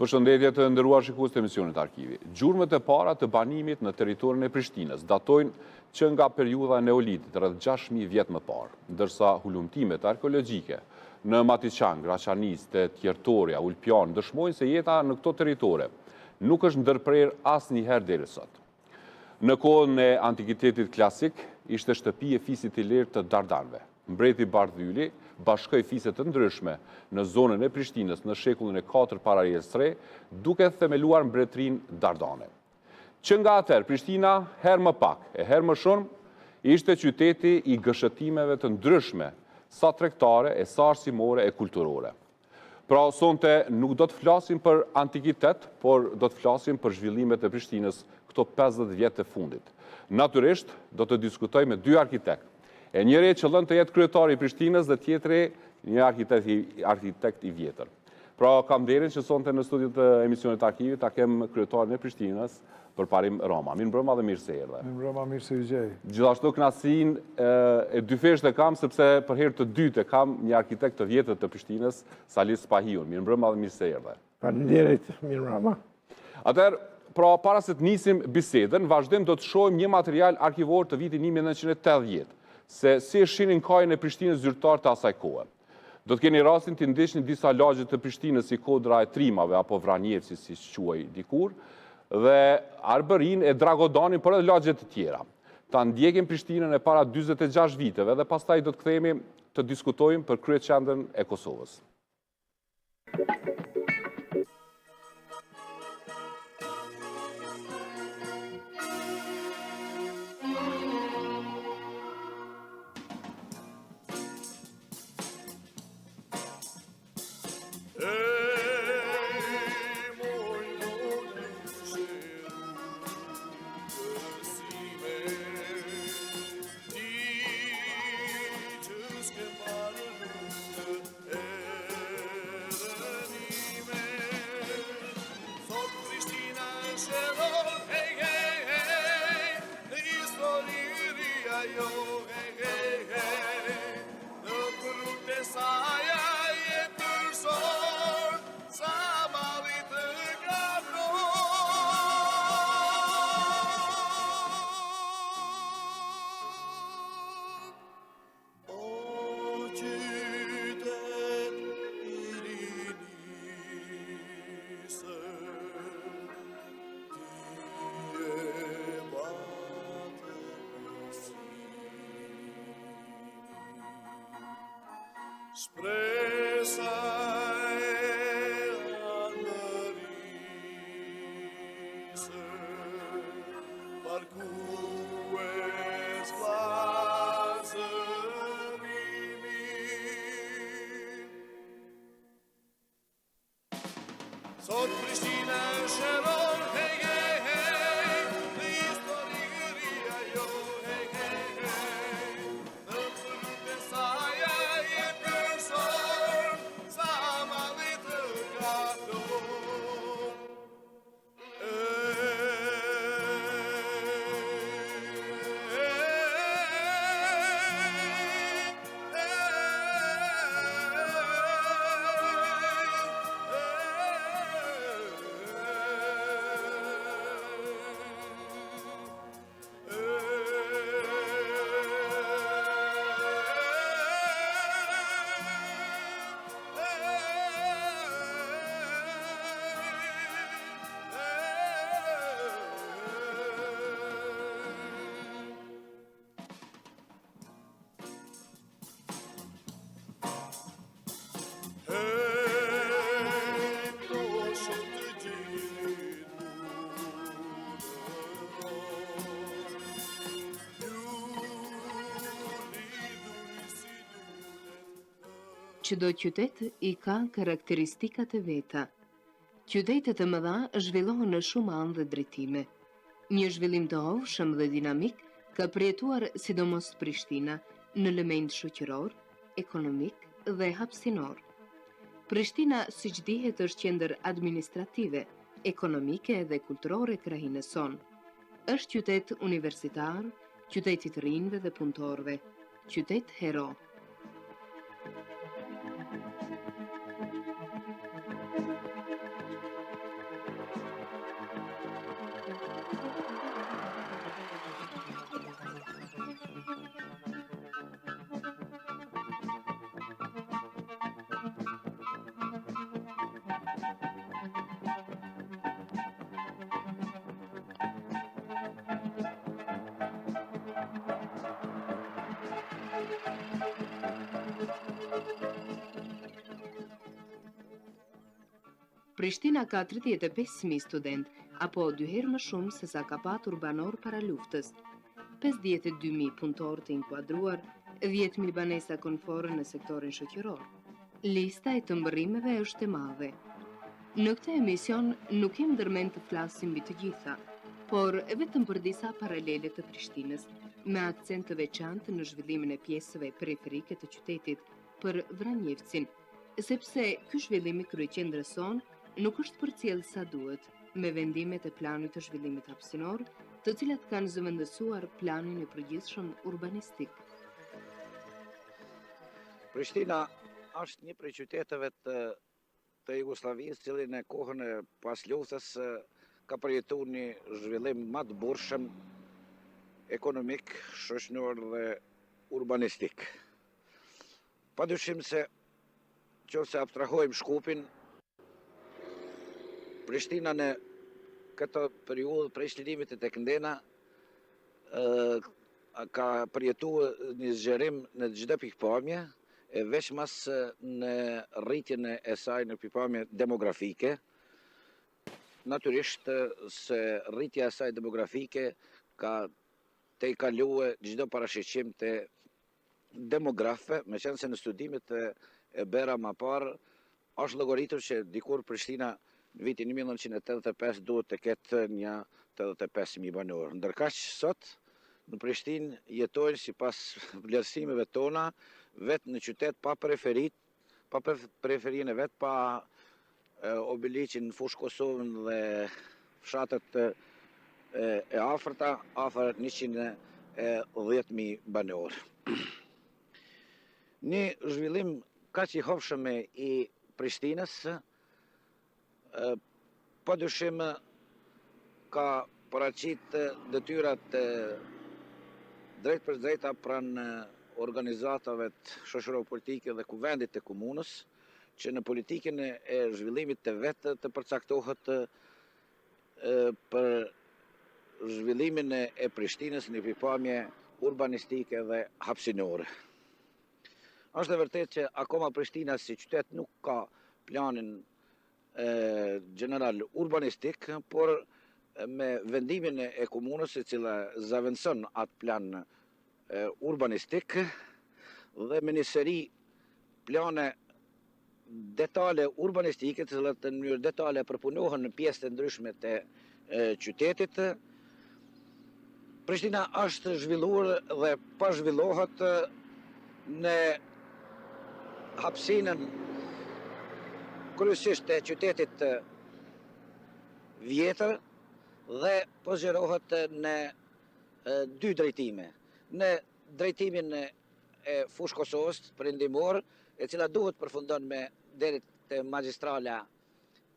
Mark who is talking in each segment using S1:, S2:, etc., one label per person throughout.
S1: Përshëndetje të nderuar shikues të emisionit Arkivi. Gjurmët e para të banimit në territorin e Prishtinës datojnë që nga periudha neolitit rreth 6000 vjet më parë, ndërsa hulumtimet arkeologjike në Matiqan, Graçanis, Tjertoria, Ulpian dëshmojnë se jeta në këto territore nuk është ndërprer asnjëherë deri sot. Në kohën e antikitetit klasik ishte shtëpi e fisit i lirë të Dardanëve. Mbreti Bardhyli bashkoi fise të ndryshme në zonën e Prishtinës në shekullin e 4 para erës së re, duke themeluar mbretërinë Dardane. Që nga atëherë Prishtina herë më pak e herë më shumë ishte qyteti i gëshëtimeve të ndryshme, sa tregtare e sa arsimore e kulturore. Pra sonte nuk do të flasim për antikitet, por do të flasim për zhvillimet e Prishtinës këto 50 vjet të fundit. Natyrisht do të diskutoj me dy arkitektë. E njëri qëllon të jetë kryetari i Prishtinës dhe tjetri një arkitekt i vjetër. Pra kam nderin që sonte në studiot të emisionit Arkivi ta kem kryetarin e Prishtinës, përparim Roma. Mirëmbrëma dhe mirë se erdhe.
S2: Mirëmbrëma, mirë se u gjej.
S1: Gjithashtu kënaqësinë e dyfeshtë e kam sepse për herë të dytë kam një arkitekt të vjetër të Prishtinës, Salis Spahiun. Mirëmbrëma dhe mirë se erdhe.
S2: Faleminderit, mirëmbrëma.
S1: Atëherë, pra para se të nisim bisedën, vazhdim do të shohim një material arkivor të vitit 1980. Se si e shinin kajën e Prishtinës zyrtar të asaj kohë. Do të keni rastin të ndiqni disa lagje të Prishtinës si Kodra e Trimave apo Vranjevci si quaj dikur, dhe Arbërin e Dragodanin, por edhe lagje të tjera. Ta ndjekim Prishtinën e para 46 viteve dhe pastaj do të kthehemi të diskutojmë për kryeqendrën e Kosovës.
S3: Sot Prishtina shëron, hey, hey, hey, në histori ajo, hey, hey, hey, në rrugën e saj e person, sa malli të gaton.
S4: Çdo qytet i ka karakteristikat e veta. Qytetet e mëdha zhvillohen në shumë anë dhe drejtime. Një zhvillim të hovshëm dhe dinamik ka përjetuar sidomos Prishtina në element shoqëror, ekonomik dhe hapësinor. Prishtina, siç dihet, është qendër administrative, ekonomike dhe kulturore krahinës son. Është qytet universitar, qytet i të rinjve dhe punëtorëve, qytet hero. Prishtina ka 35.000 student, apo 2 herë më shumë se sa ka patur banor para luftës. 52.000 punëtor të inkuadruar, 10.000 banesa konfore në sektorin shoqëror. Lista e të mbërrimeve është e madhe. Në këtë emision nuk kem ndërmend të flasim mbi të gjitha, por vetëm për disa paralele të Prishtinës, me akcent të veçantë në zhvillimin e pjesëve periferike të qytetit për Vranjevcin, sepse ky zhvillim i kryeqendrës sonë nuk është përcjell sa duhet, me vendimet e planit të zhvillimit hapësinor, të cilat kanë zëvendësuar planin e përgjithshëm urbanistik.
S5: Prishtina është një prej qyteteve të Jugosllavisë, cili në kohën e pas luftës ka përjetuar një zhvillim më të burshëm ekonomik, shoqëror dhe urbanistik. Padyshim se nëse abstrahojmë Shkupin, Prishtina në këtë periudhë prej shlirimit të tek Ndena ka përjetuar një zgjerim në çdo pikpamje, e veçmas në rritjen e saj në pikpamje demografike. Natyrisht se rritja e saj demografike ka të i kaluar çdo parashqyrtim të demografëve, meqense në studimet e bera më parë është llogaritur që dikur Prishtina në vitin 1985 duhet të ketë një 85.000 banor. Ndërkaq sot në Prishtinë jetojnë sipas vlerësimeve tona vetë në qytet pa preferinë vet, pa Obiliqin, Fushë Kosovën dhe fshatët e afërta, afër 110.000 banor. Një zhvillim kaq i hovshëm i Prishtinës padyshim ka paraqit detyrat drejt për drejta pranë organizatave shoqëro-politike dhe kuvendit të komunës, që në politikën e zhvillimit të vetë të përcaktohet për zhvillimin e Prishtinës në pikpamje urbanistike dhe hapësinore. Është e vërtetë që akoma Prishtina si qytet nuk ka planin general urbanistik, por me vendimin e komunës e cila zaventson atë plan urbanistik dhe me një seri plane detale urbanistike, të cilat në mënyrë detale përpunohen në pjesë të ndryshme të qytetit, Prishtina është zhvilluar dhe pa zhvillohet në hapësinën kryesisht të qytetit vjetër dhe po zgjerohet në dy drejtime. Në drejtimin e Fushë Kosovës perëndimor, e cila duhet përfundon me deri te magjistrala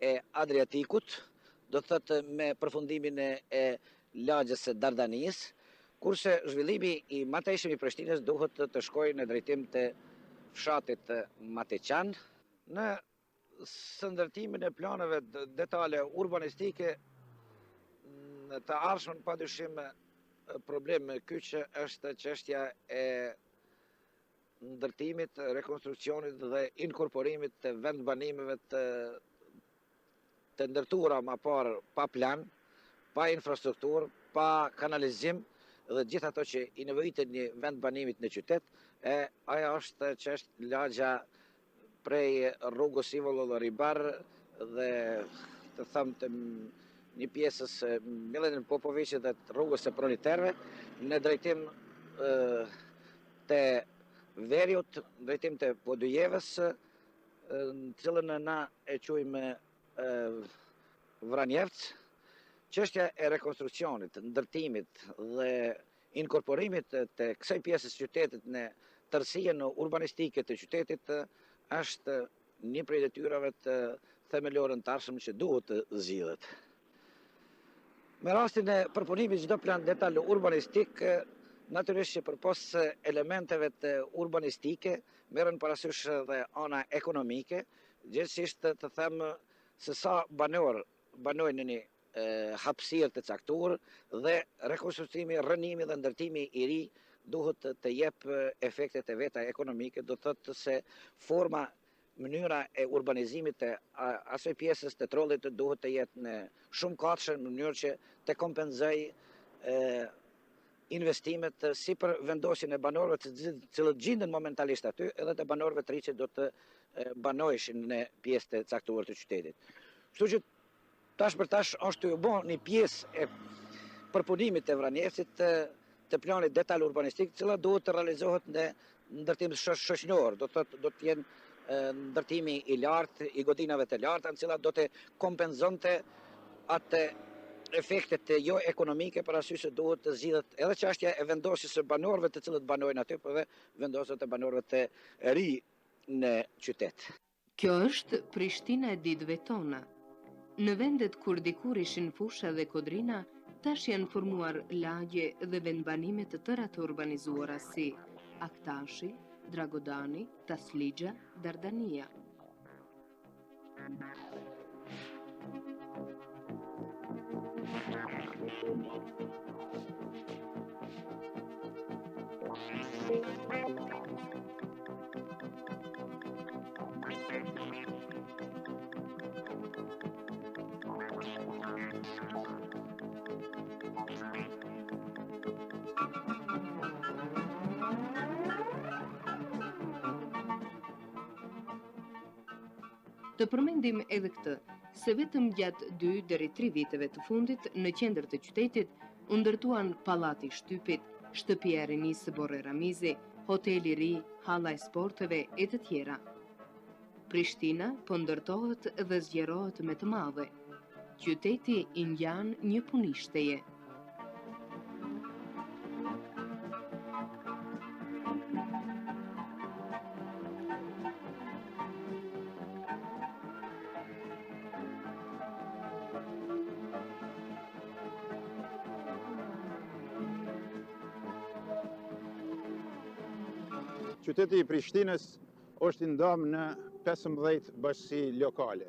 S5: e Adriatikut, do të thotë me përfundimin e lagjës së Dardanisë, kurse zhvillimi i mëtejshëm i Prishtinës duhet të shkojë në drejtim të fshatit Mateqan. Në ndërtimin e planeve detale urbanistike të ardhmen padyshim problem kyç është çështja e ndërtimit, rekonstruksionit dhe inkorporimit të vendbanimeve të ndërtuara më parë pa plan, pa infrastrukturë, pa kanalizim dhe gjithë ato që i nevojitet një vendbanimit në qytet, ajo është çështë lagja prej rrugës Ivo Lloribar dhe të them të një pjesës Milenin Popoviçit dhe rrugës së Proniterëve në drejtim të Veriut, drejtim të Podujevës, në cilën na e quajmë Vranjevc. Çështja e rekonstruksionit, ndërtimit dhe inkorporimit të kësaj pjesës qytetit në tërësinë urbanistike të qytetit është një prej detyrave të themelore të ardhshëm që duhet të zgjidhet. Me rastin e përpunimit çdo plan detal urbanistik, natyrisht që përpos elementeve të urbanistike merren parasysh dhe ana ekonomike, gjithsesi të them se sa banor banojnë në një hapësirë të caktuar dhe rekonstruktimi, rënimi dhe ndërtimi i ri duhet të jep efektet e veta ekonomike, do të thotë se forma mënyra e urbanizimit të asoj pjesës të trollit të duhet të jetë në shumë katëshe në mënyrë që të kompenzoj investimet si për vendosjen e banorëve të cilët gjenden momentalisht aty, edhe të banorëve të ri që do të banojshin në pjesë të caktuar të qytetit. Kështu që tash për tash është të bo një pjesë e përpunimit të Vranjevcit të planit detaj urbanistik, cila duhet të realizohet në ndërtim shoqëror, do të jenë ndërtimi i lartë, i godinave të larta, në cilat do të kompenzonte atë efektet jo ekonomike për arsye se duhet të zgjidhet edhe çështja e vendosjes së banorëve të cilët banojnë aty, por edhe vendosjet e banorëve të ri në qytet.
S4: Kjo është Prishtina e ditëve tona. Në vendet kur dikur ishin fusha dhe kodrina, tash janë formuar lagje dhe vendbanime të tëra të urbanizuara si Aktashi, Dragodani, Tasligja, Dardania. Të përmendim edhe këtë, se vetëm gjatë 2 deri 3 viteve të fundit në qendër të qytetit u ndërtuan pallati i Shtypit, shtëpia e rinisë Borre Ramizi, hoteli i ri, halla e sporteve e të tjera. Prishtina po ndërtohet dhe zgjerohet me të madhe. Qyteti i ngjan një punishtheje.
S6: Qyteti i Prishtinës është i ndamë në 15 bashkësi lokale.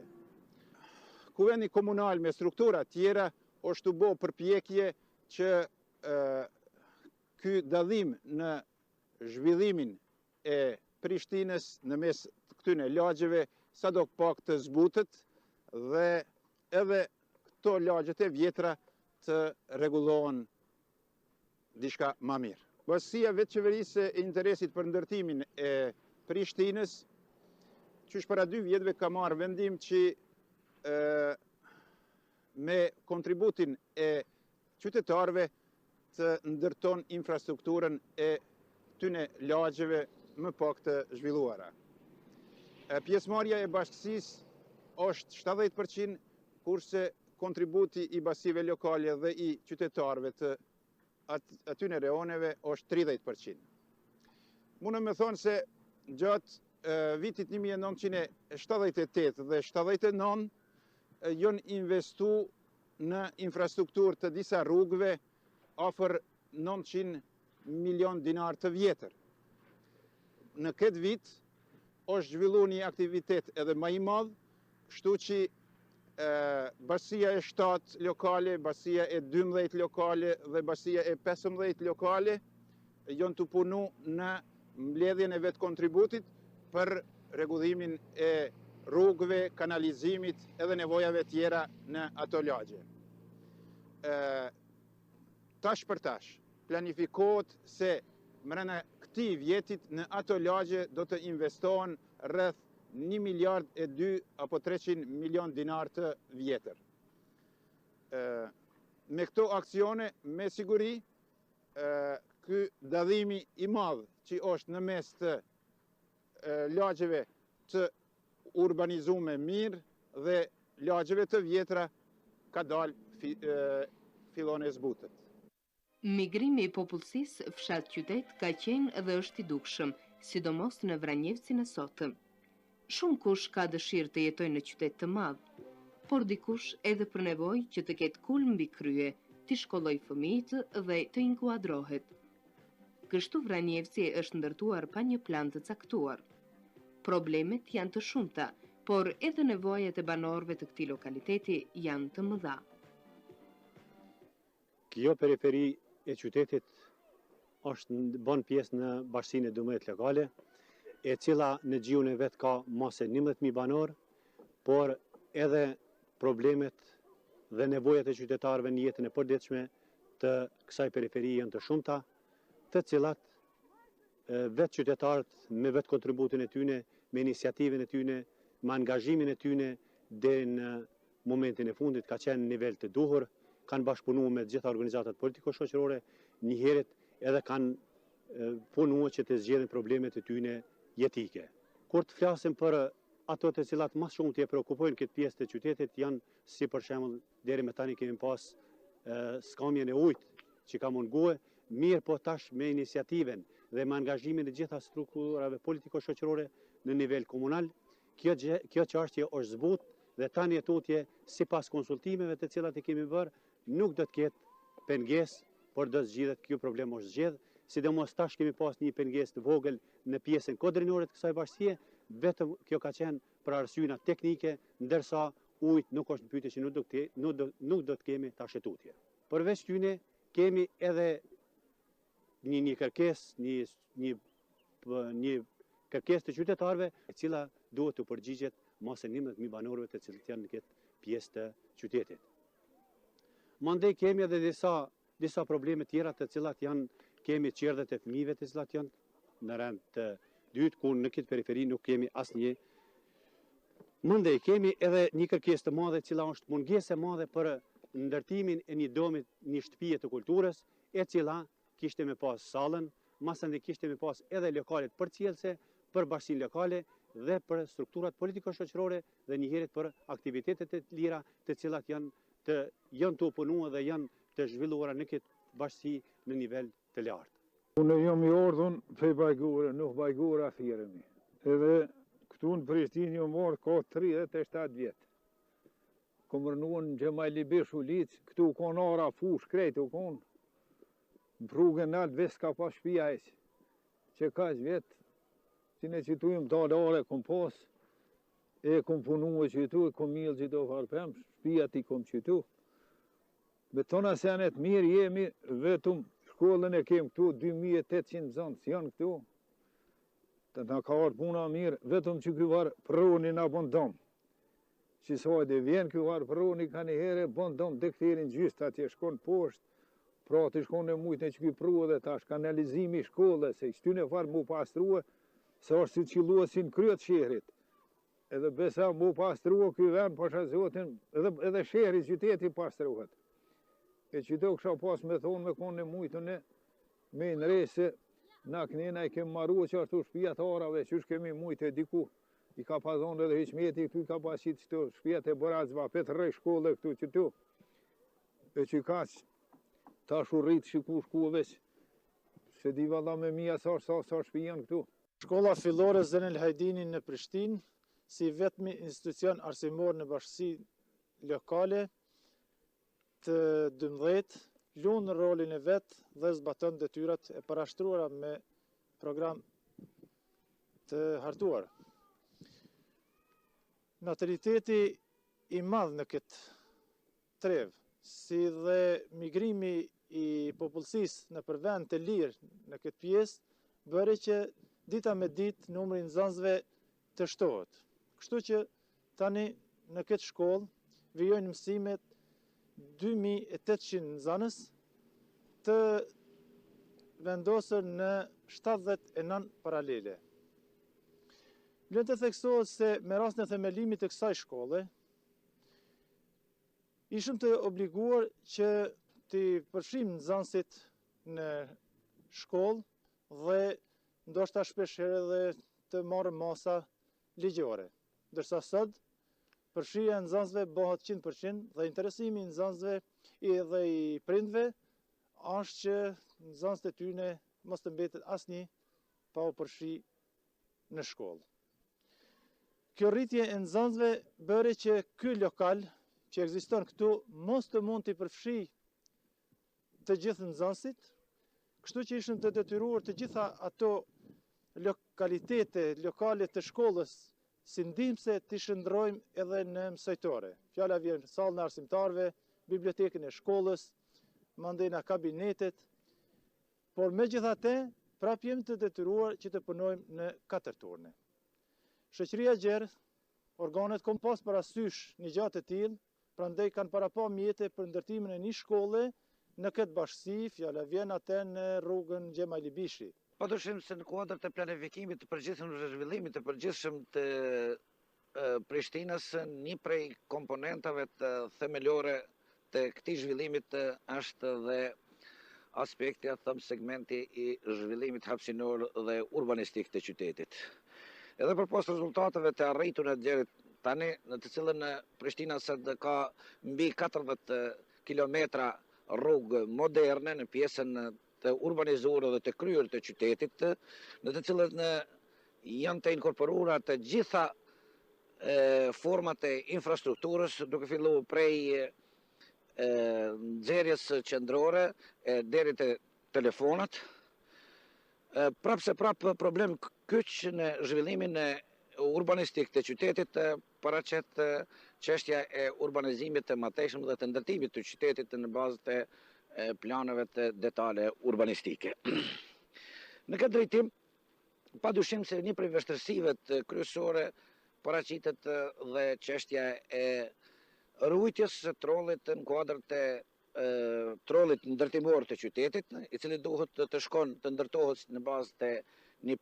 S6: Kuvendi komunal me struktura tjera është të bo përpjekje që ky dallim në zhvillimin e Prishtinës në mes të këtyne lagjeve sa do pak të zbutet dhe edhe këto lagjet e vjetra të rregullohen diçka më mirë. Bashkësia vetë qeverisë e interesit për ndërtimin e Prishtinës, që para 2 vjetëve ka marrë vendim që me kontributin e qytetarëve të ndërton infrastrukturën e tyne lagjeve më pak të zhvilluara. Pjesëmarrja e bashkësisë është 70%, kurse kontributi i bashkive lokale dhe i qytetarëve të atyne reoneve është 30%. Mundem me thonë se gjatë vitit 1978 dhe 79 janë investu në infrastrukturë të disa rrugëve afër 900 milion dinar të vjetër. Në këtë vit është zhvillu një aktivitet edhe më i madh, kështu që bashkësia e 7 lokale, bashkësia e 12 lokale dhe bashkësia e 15 lokale janë të punu në mbledhjen e vetë kontributit për rregullimin e rrugëve, kanalizimit edhe nevojave tjera në ato lagje. Tash për tash, planifikohet se mrena këtij vjetit në ato lagje do të investohen rreth 1 miliard e 2 apo 300 milion dinar të vjetër. Me këto aksione, me siguri, ky dallimi i madh që është në mes të lagjeve të urbanizume mirë dhe lagjeve të vjetra ka dalë fillon e zbutet.
S4: Migrimi i popullsisë fshat qytet ka qenë dhe është i dukshëm, sidomos në Vranjevcin e sotëm. Shumë kush ka dëshirë të jetojë në qytet të madh, por dikush edhe për nevojë që të ketë kulm mbi krye, të shkollojë fëmijët dhe të inkuadrohet. Kështu Vranjevci është ndërtuar pa një plan të caktuar. Problemet janë të shumta, por edhe nevojat e banorëve të këtij lokaliteti janë të mëdha.
S7: Kjo periferi e qytetit është bën pjesë në bashkësinë e 12 lokale e cila në gjiun e vetë ka mase 11.000 banor, por edhe problemet dhe nevojat e qytetarëve në jetën e përditshme të kësaj periferie janë të shumta, të cilat vetë qytetarët me vetë kontributin e tyne, me iniciativën e tyne, me angazhimin e tyne deri në momentin e fundit ka qenë në nivel të duhur, kanë bashkëpunuar me gjitha organizatat politiko-shoqërore, njëherët edhe kanë punuar që të zgjedhin problemet e tyne jetike. Kur të flasim për ato të cilat më shumë t'i preokupojnë këtë pjesë të qytetit janë si për shembull deri më tani kemi pas skamjen e ujit që ka mungue, mirë po tash me iniciativen dhe me angazhimin e gjitha strukturave politiko-shoqërore në nivel komunal, kjo çështje është zbut dhe tani e tutje sipas konsultimeve të cilat i kemi bërë nuk do të ketë pengesë, por do të zgjidhet ky problem është zgjedh, sidomos tash kemi pas një pengesë të vogël në pjesën kodrinore të kësaj bashkie, vetëm kjo ka qenë për arsyena teknike, ndërsa ujit nuk është në pyetje që nuk do të kemi tash e tutje. Përveç tyne kemi edhe një kërkesë, një kërkesë të qytetarëve, e cila duhet të përgjigjet mase 11.000 banorëve të cilët janë në këtë pjesë të qytetit. Mandej kemi edhe disa probleme tjera të cilat kemi qerdhet e fëmijëve të cilat janë në rend të dytë, ku në këtë periferi nuk kemi asnjë. Mandej kemi edhe një kërkesë të madhe, cila është mungesë e madhe për ndërtimin e një domi, një shtëpie të kulturës, e cila kishte me pas sallën, masandej kishte me pas edhe lokalet përcjellse për bashkinë lokale dhe për strukturat politiko-shoqërore dhe njëherët për aktivitetet e lira të cilat janë të punuar dhe janë të zhvilluara në këtë bashkësi në nivel të lartë.
S2: Unë jam i ardhur prej Bajgure, nuk Bajgura thirremi. Edhe këtu në Prishtinë jam marrë ka 37 vjet. Kom rënuar në Gjemajli Beshu Lic, këtu kanë ara fush krejt u kanë. Në rrugën nalt ves ka pas shtëpia heq, që ka vjet që ne qitujmë dalare kom pas, e kom punu e qitu, kom milë qito farpem, shtëpia ti kom qitu. Me tona senet mirë jemi, vetëm shkollën e kem këtu, 2800 zonës janë këtu. Të nga ka arë puna mirë, vetëm që këvar proni nga bëndom. Që sajde vjen këvar proni ka një herë, bëndom dhe këtherin gjyst atje shkon poshtë, pra të shkon e mujtë në që këpru dhe tash kanalizimi shkollë, se kështyne farë mu pastruë, sa është si qilua si në kryet shehrit. Edhe besa mu pastruë këj ven, pasha zotin, edhe shehri qyteti pastruhet. E qito kësha pas me thonë me konë në mujtën e me në rejse, na kënena i kemë maru që ashtu shpijat arave, që është kemi mujtë e diku. I ka pazonë edhe heqmeti këtu, i ka pasit qëto shpijat e borazva, petë rej shkolle këtu qëtu. E që ka që ta shurrit shiku shku veç, se di valla me mija sa shpijan këtu.
S8: Shkolla fillore Zenel Hajdini në Prishtinë, si vetmi institucion arsimor në bashkësi lokale të 12, lunë rolin e vetë dhe zbaton detyrat e parashtruara me program të hartuar. Nataliteti i madh në këtë trevë, si dhe migrimi i popullsisë në përvend të lirë në këtë pjesë, bëri që dita me ditë numri i nxënësve të shtohet. Kështu që tani në këtë shkollë vijojnë mësimet 2800 nxënës të vendosur në 79 paralele. Vlen të theksohet se me rastin e themelimit të kësaj shkolle, ishim të obliguar që të përfshijmë nxënësit në shkollë dhe ndoshta shpesh herë edhe të marrë masa ligjore. Ndërsa sot përfshirja e nxënësve bëhet 100% dhe interesimi i nxënësve dhe i prindve është që nxënësit e tyre mos të mbetet asnjë pa u përfshi në shkollë. Kjo rritje e nxënësve bëri që ky lokal që ekziston këtu mos të mund të përfshi të gjithë nxënësit, kështu që ishim të detyruar të gjitha ato lokale të shkollës si ndihmëse të shndrojmë edhe në mësojtore. Fjala vjen sallën e arsimtarëve, bibliotekën e shkollës, mandej në kabinetet, por megjithatë prap jemi të detyruar që të punojmë në 4 turne. Shoqëria Gjerë, organet kom pas parasysh një gjatë të tillë, prandaj kanë para pa mjete për ndërtimin e një shkolle në këtë bashkësi, fjala vjen atë në rrugën Xhemali Bishi.
S5: Padyshim se në kuadër të planifikimit të përgjithshëm të zhvillimit të përgjithshëm të Prishtinës, një prej komponentave të themelore të këtij zhvillimit është dhe aspekti, segmenti i zhvillimit hapësinor dhe urbanistik të qytetit. Edhe përpos rezultateve të arritura deri tani, në të cilën Prishtina sot ka mbi 40 kilometra rrugë moderne në pjesën të urbanizuar dhe të kryer të qytetit, në të cilën janë të inkorporuara të gjitha format e infrastrukturës, duke filluar prej nxjerrjes qendrore deri te telefonat. Prap problem kyç në zhvillimin urbanistik të qytetit paraqet çështja e urbanizimit të mëtejshëm dhe të ndërtimit të qytetit në bazë të planeve të detale urbanistike. Në këtë drejtim, padyshim se një prej vështirësive të kryesore paraqitet dhe çështja e rujtjes së trollit në kuadër të trollit ndërtimor të qytetit, i cili duhet të shkon të ndërtohet në bazë të një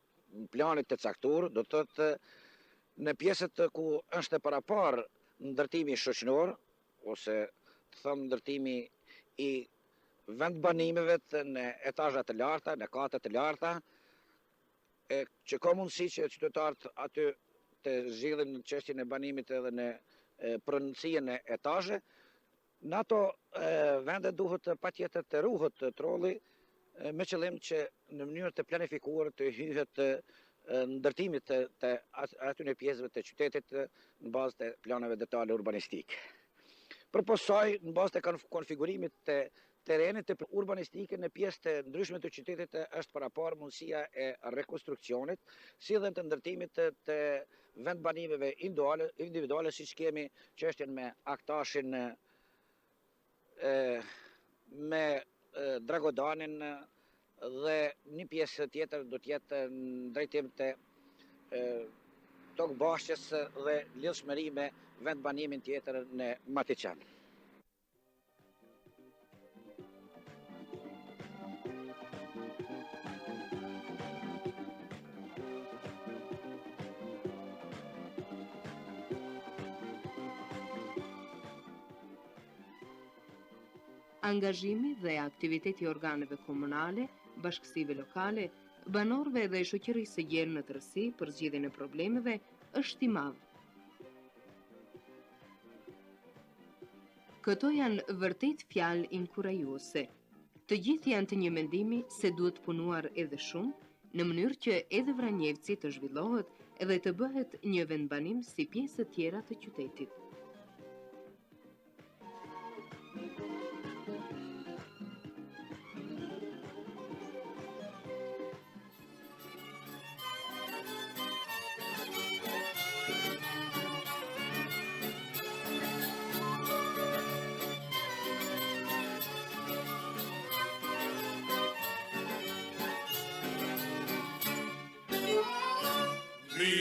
S5: planit të caktuar, do të thotë në pjesët ku është e parapar ndërtimi shoqëror, ose të them ndërtimi i vendbanimeve në etazha të larta, në kate të larta, që ka mundësi që qytetarët aty të zgjidhin në çështjen e banimit edhe në pronësinë e etazhe. Në ato vende duhet patjetër të ruhet trolli me qëllim që në mënyrë të planifikuar të hyhet ndërtimit të atyre pjesëve të qytetit në bazë të planeve detale urbanistike. Përpos saj, në bazë të konfigurimit të terenit të urbanistike në pjesë të ndryshme të qytetit është parapar mundësia e rekonstruksionit, si dhe të ndërtimit të vendbanimeve individuale, siç kemi çështjen me aktashin, me Dragodanin, dhe një pjesë tjetër do të jetë në drejtim të tokbashkjes dhe lidhshmëri me vendbanimin tjetër në Matiqan.
S4: Angazhimi dhe aktiviteti i organeve komunale, bashkësive lokale, banorëve dhe shoqërisë së gjerë në tërësi për zgjidhjen e problemeve është i madh. Këto janë vërtet fjalë inkurajuese. Të gjithë janë të një mendimi se duhet punuar edhe shumë, në mënyrë që edhe Vranjevci të zhvillohet edhe të bëhet një vendbanim si pjesë të tjera të qytetit.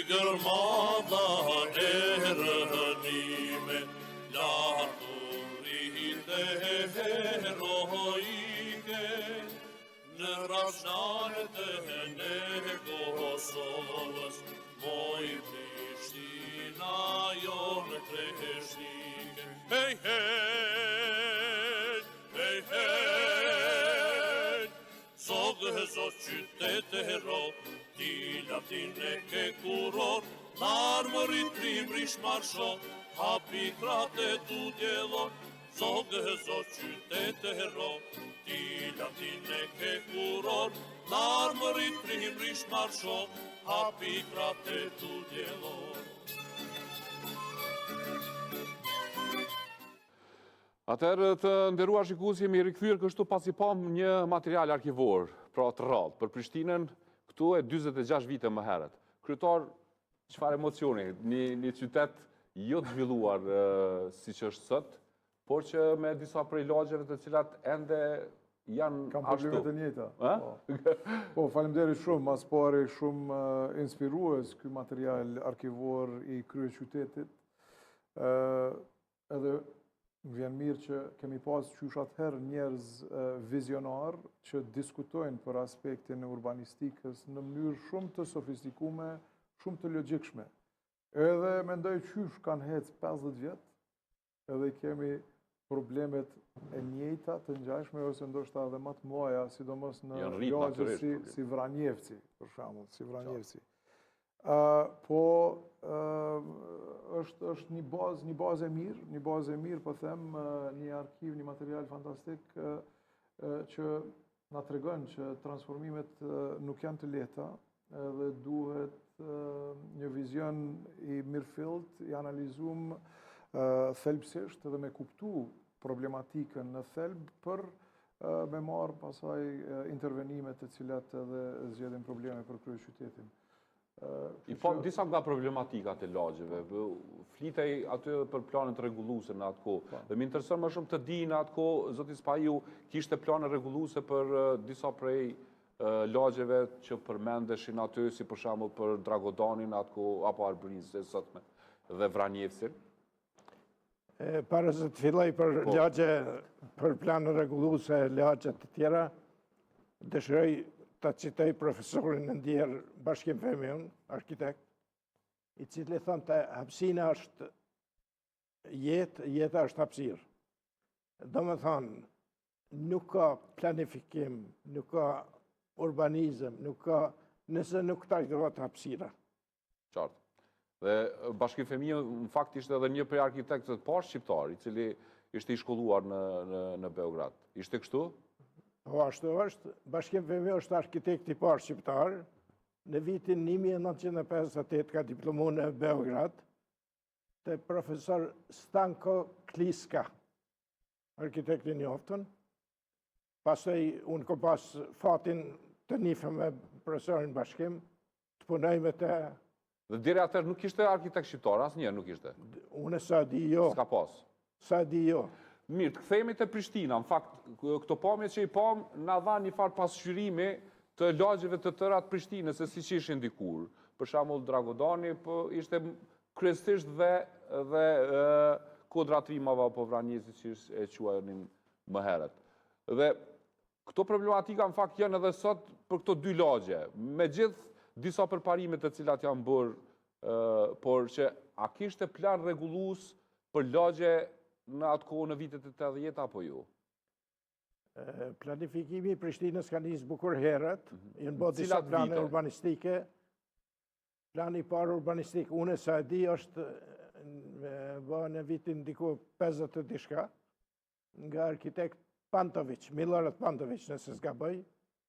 S3: Gërmada e rënime, larturit e heroike, në rafshanët e Kosovës, moj Prishtina jonë kreshtike. Hej, hej, hej, hej, zogë qytet e rokë, ti latin e ke kuror, narmërit primrish marsho, hapi krate tu djelor, zogë qytet e ro, ti latin e ke kuror, narmërit primrish marsho, hapi krate tu djelor.
S1: Atëherë të nderuar shikues, jemi rikthyer kështu pasi pam një material arkivor, pra të rrallë, për Prishtinën, këtu e 46 vite më herët. Kryetar, çfarë emocioni, një qytet jo të zhvilluar siç është sot, por që me disa prej lagjeve të cilat ende janë
S9: Kam
S1: ashtu.
S9: problemet e njëjta.
S1: Ha?
S9: Po, faleminderit shumë, mas pari shumë inspirues ky material arkivor i kryeqytetit. Edhe më vjen mirë që kemi pas qysh atëherë njerëz vizionar që diskutojnë për aspektin e urbanistikës në mënyrë shumë të sofistikume, shumë të logjikshme. Edhe mendoj qysh kanë hecë 50 vjet, edhe kemi problemet e njëjta të ngjashme ose ndoshta edhe më të mëdha, sidomos në lagje si Vranjevci, për shembull, si Vranjevci. Po është një bazë e mirë, po them, një arkiv, një material fantastik që na tregon që transformimet nuk janë të lehta dhe duhet një vizion i mirëfillt, i analizuar thelbësisht dhe me kuptu problematikën në thelb për me marrë pasaj intervenimet të cilat edhe zgjedhin probleme për kryeqytetin.
S1: I po disa nga problematikat e lagjeve, flitej aty edhe për planet rregulluese në atë kohë. Dhe më intereson më shumë të di në atë kohë, zoti Spaju kishte plane rregulluese për disa prej lagjeve që përmendeshin aty, si për shembull për Dragodanin atë kohë, apo Arbërinë sotme dhe Vranjevcin.
S2: Para se të filloj për lagje, për planë rregulluese lagje të tjera, dëshiroj ta citoj profesorin në ndjerë Bashkim Femiun, arkitekt, i cili thonte hapësina është jetë, jeta është hapësirë. Do me thonë, nuk ka planifikim, nuk ka urbanizëm, nëse nuk trajtohet hapësira.
S1: Qartë. Dhe Bashkim Femiu, në fakt, ishte edhe një prej arkitektëve të parë shqiptar, i cili ishte i shkolluar në Beograd. Ishte kështu?
S2: Po, ashtu është. Bashkim Femiu është arkitekt i parë shqiptar. Në vitin 1958 ka diplomu në Beograd të profesor Stanko Kliska, arkitekti i njoftën. Pastaj unë kom pas fatin të nifem me profesorin Bashkim, të punoj me të.
S1: Dhe deri atëherë nuk ishte arkitekt shqiptar, asnjëherë nuk ishte.
S2: Unë sa di jo.
S1: S'ka pas.
S2: Sa di jo.
S1: Mirë, të kthehemi te Prishtina. Në fakt, këto pamje që i pam na dha një farë pasqyrimi të lagjeve të tëra të Prishtinës, se siç ishin dikur. Për shembull Dragodani, po ishte kryesisht dhe Kodra Trimave apo Vranjezi që e quajnin më herët. Dhe këto problematika në fakt janë edhe sot për këto dy lagje. Megjithë disa përparimet të cilat janë bërë, por që a kishte plan rregullues për lagje në atë kohë në vitet e 80 apo jo?
S2: Planifikimi i Prishtinës ka nisë bukur herët, janë bërë disa plane urbanistike. Plani i parë urbanistik, unë sa e di, është bërë në vitin diku 50 të diçka, nga arkitekt Pantović, Milorad Pantović, nëse s'ga bëj,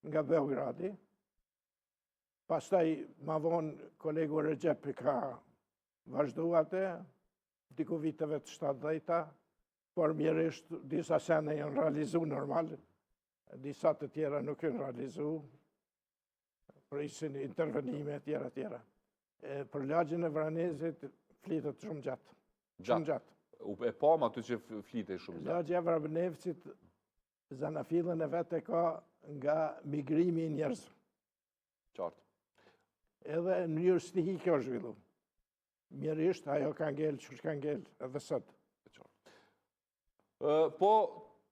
S2: nga Beogradi. Pastaj, ma vonë, kolegu Regjepi ka vazhduate, diku viteve të 70-ta, por mjerisht disa sene janë realizu normal, disa të tjera nuk janë realizu, prisin intervenime tjera. Për lagjën e Vranjezit flitet shumë gjatë. Shumë gjatë.
S1: E pam aty që flitej shumë gjatë.
S2: Lagja e Vranjevcit, zanafillën e vete ka nga migrimi i njerëzve.
S1: Qartë.
S2: Edhe në mënyrë stihike o zhvillu. Mjerisht, ajo ka ngel, që ka ngel edhe sot.
S1: Po,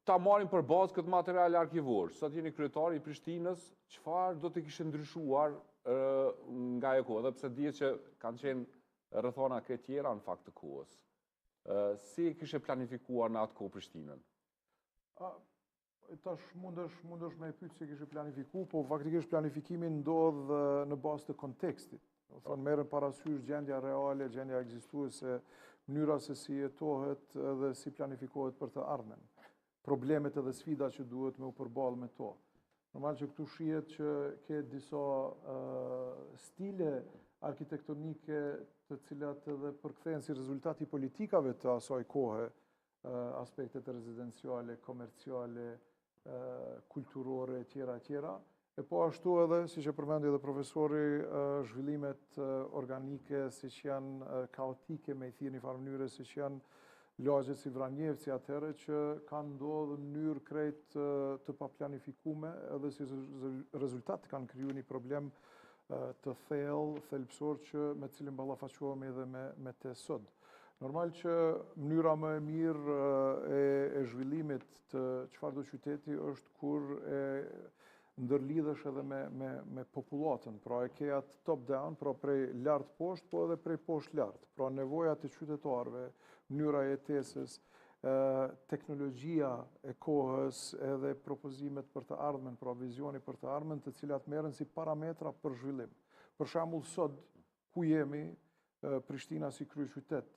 S1: ta marim për bazë këtë material arkivor. Sot jeni kryetari i Prishtinës, çfarë do të kishte ndryshuar nga e kohë, dhe pse dihet që kanë qenë rrethona tjera në fakt të kohës. Si kishte planifikuar në atë kohë Prishtinën?
S9: Tash mundesh me pyet se kishte planifikuar, po faktikisht planifikimi ndodh në bazë të kontekstit. Do të thonë merren parasysh gjendja reale, gjendja ekzistuese, mënyra se si jetohet dhe si planifikohet për të ardhmen. Problemet edhe sfidat që duhet me u përballë me to. Normal që këtu shihet që ke disa stile arkitektonike të cilat edhe përkthehen si rezultati politikave të asaj kohe, aspektet rezidenciale, komerciale, kulturore, tjera. E po ashtu edhe, si që përmendi edhe profesori, zhvillimet organike, si që janë kaotike me i thirë një farë mënyre, si që janë lagjet si Vranjevci atëherë që kanë ndodhur në mënyrë krejt të paplanifikume edhe si rezultat kanë kriju një problem të thelbësor që me cilin ballafaqohemi edhe me të sot. Normal që mënyra më e mirë e zhvillimit të çfarëdo qyteti është kur e ndërlidhesh edhe me popullatën, pra e ke atë top-down, pra prej lart poshtë, po edhe prej poshtë lart. Pra nevojat e qytetarëve, mënyra e jetesës, teknologjia e kohës edhe propozimet për të ardhmen, pra vizioni për të ardhmen, të cilat merren si parametra për zhvillim. Për shembull sot ku jemi, Prishtina si kryeqytet,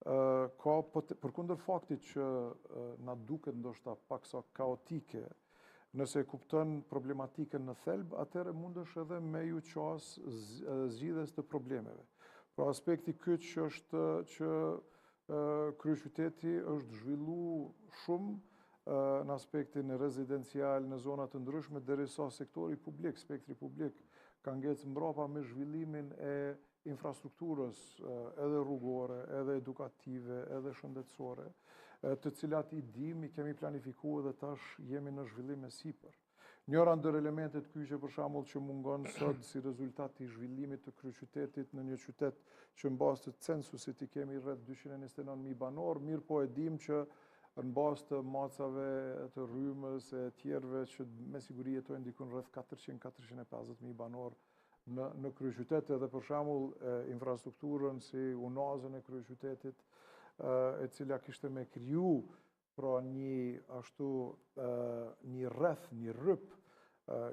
S9: ka përkundër faktit që na duket ndoshta paksa kaotike, nëse e kupton problematikën në thelb, atëherë mundesh edhe me ju qas zgjidhjes të problemeve. Pra aspekti kyç është që kryeqyteti është zhvillu shumë në aspektin rezidencial, në zonat të ndryshme, derisa sektori publik, spektri publik, ka ngecë mbrapa me zhvillimin e infrastrukturës edhe rrugore, edhe edukative, edhe shëndetësore, të cilat i dim, i kemi planifikuar dhe tash jemi në zhvillim e sipër. Njëra ndër elementet kyçe për shembull që mungon sot si rezultat i zhvillimit të kryeqytetit në një qytet që mbas të censusit i kemi rreth 229.000 banor, mirë po e dim që në bazë të macave të rrymës e tjerëve që me siguri jetojnë diku rreth 400-450.000 banor në kryeqytet, edhe për shembull infrastrukturën si unazën e kryeqytetit, e cila kishte me kriju pra një rreth, një rryp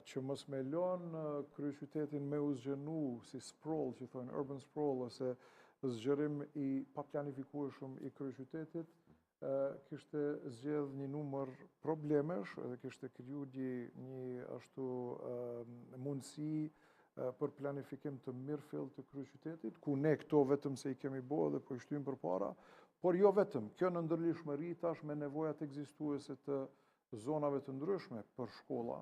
S9: që mos me lënë kryeqytetin me u zgjenu si sprawl, që thonë urban sprawl, ose zgjerim i paplanifikueshëm i kryeqytetit, kishte zgjedh një numër problemesh edhe kishte kriju një ashtu mundësi për planifikim të mirëfillt të kryeqytetit, ku ne këto vetëm se i kemi bërë dhe po i shtyjmë përpara, por jo vetëm, kjo në ndërlishmëri tash me nevojat ekzistuese të zonave të ndryshme për shkolla,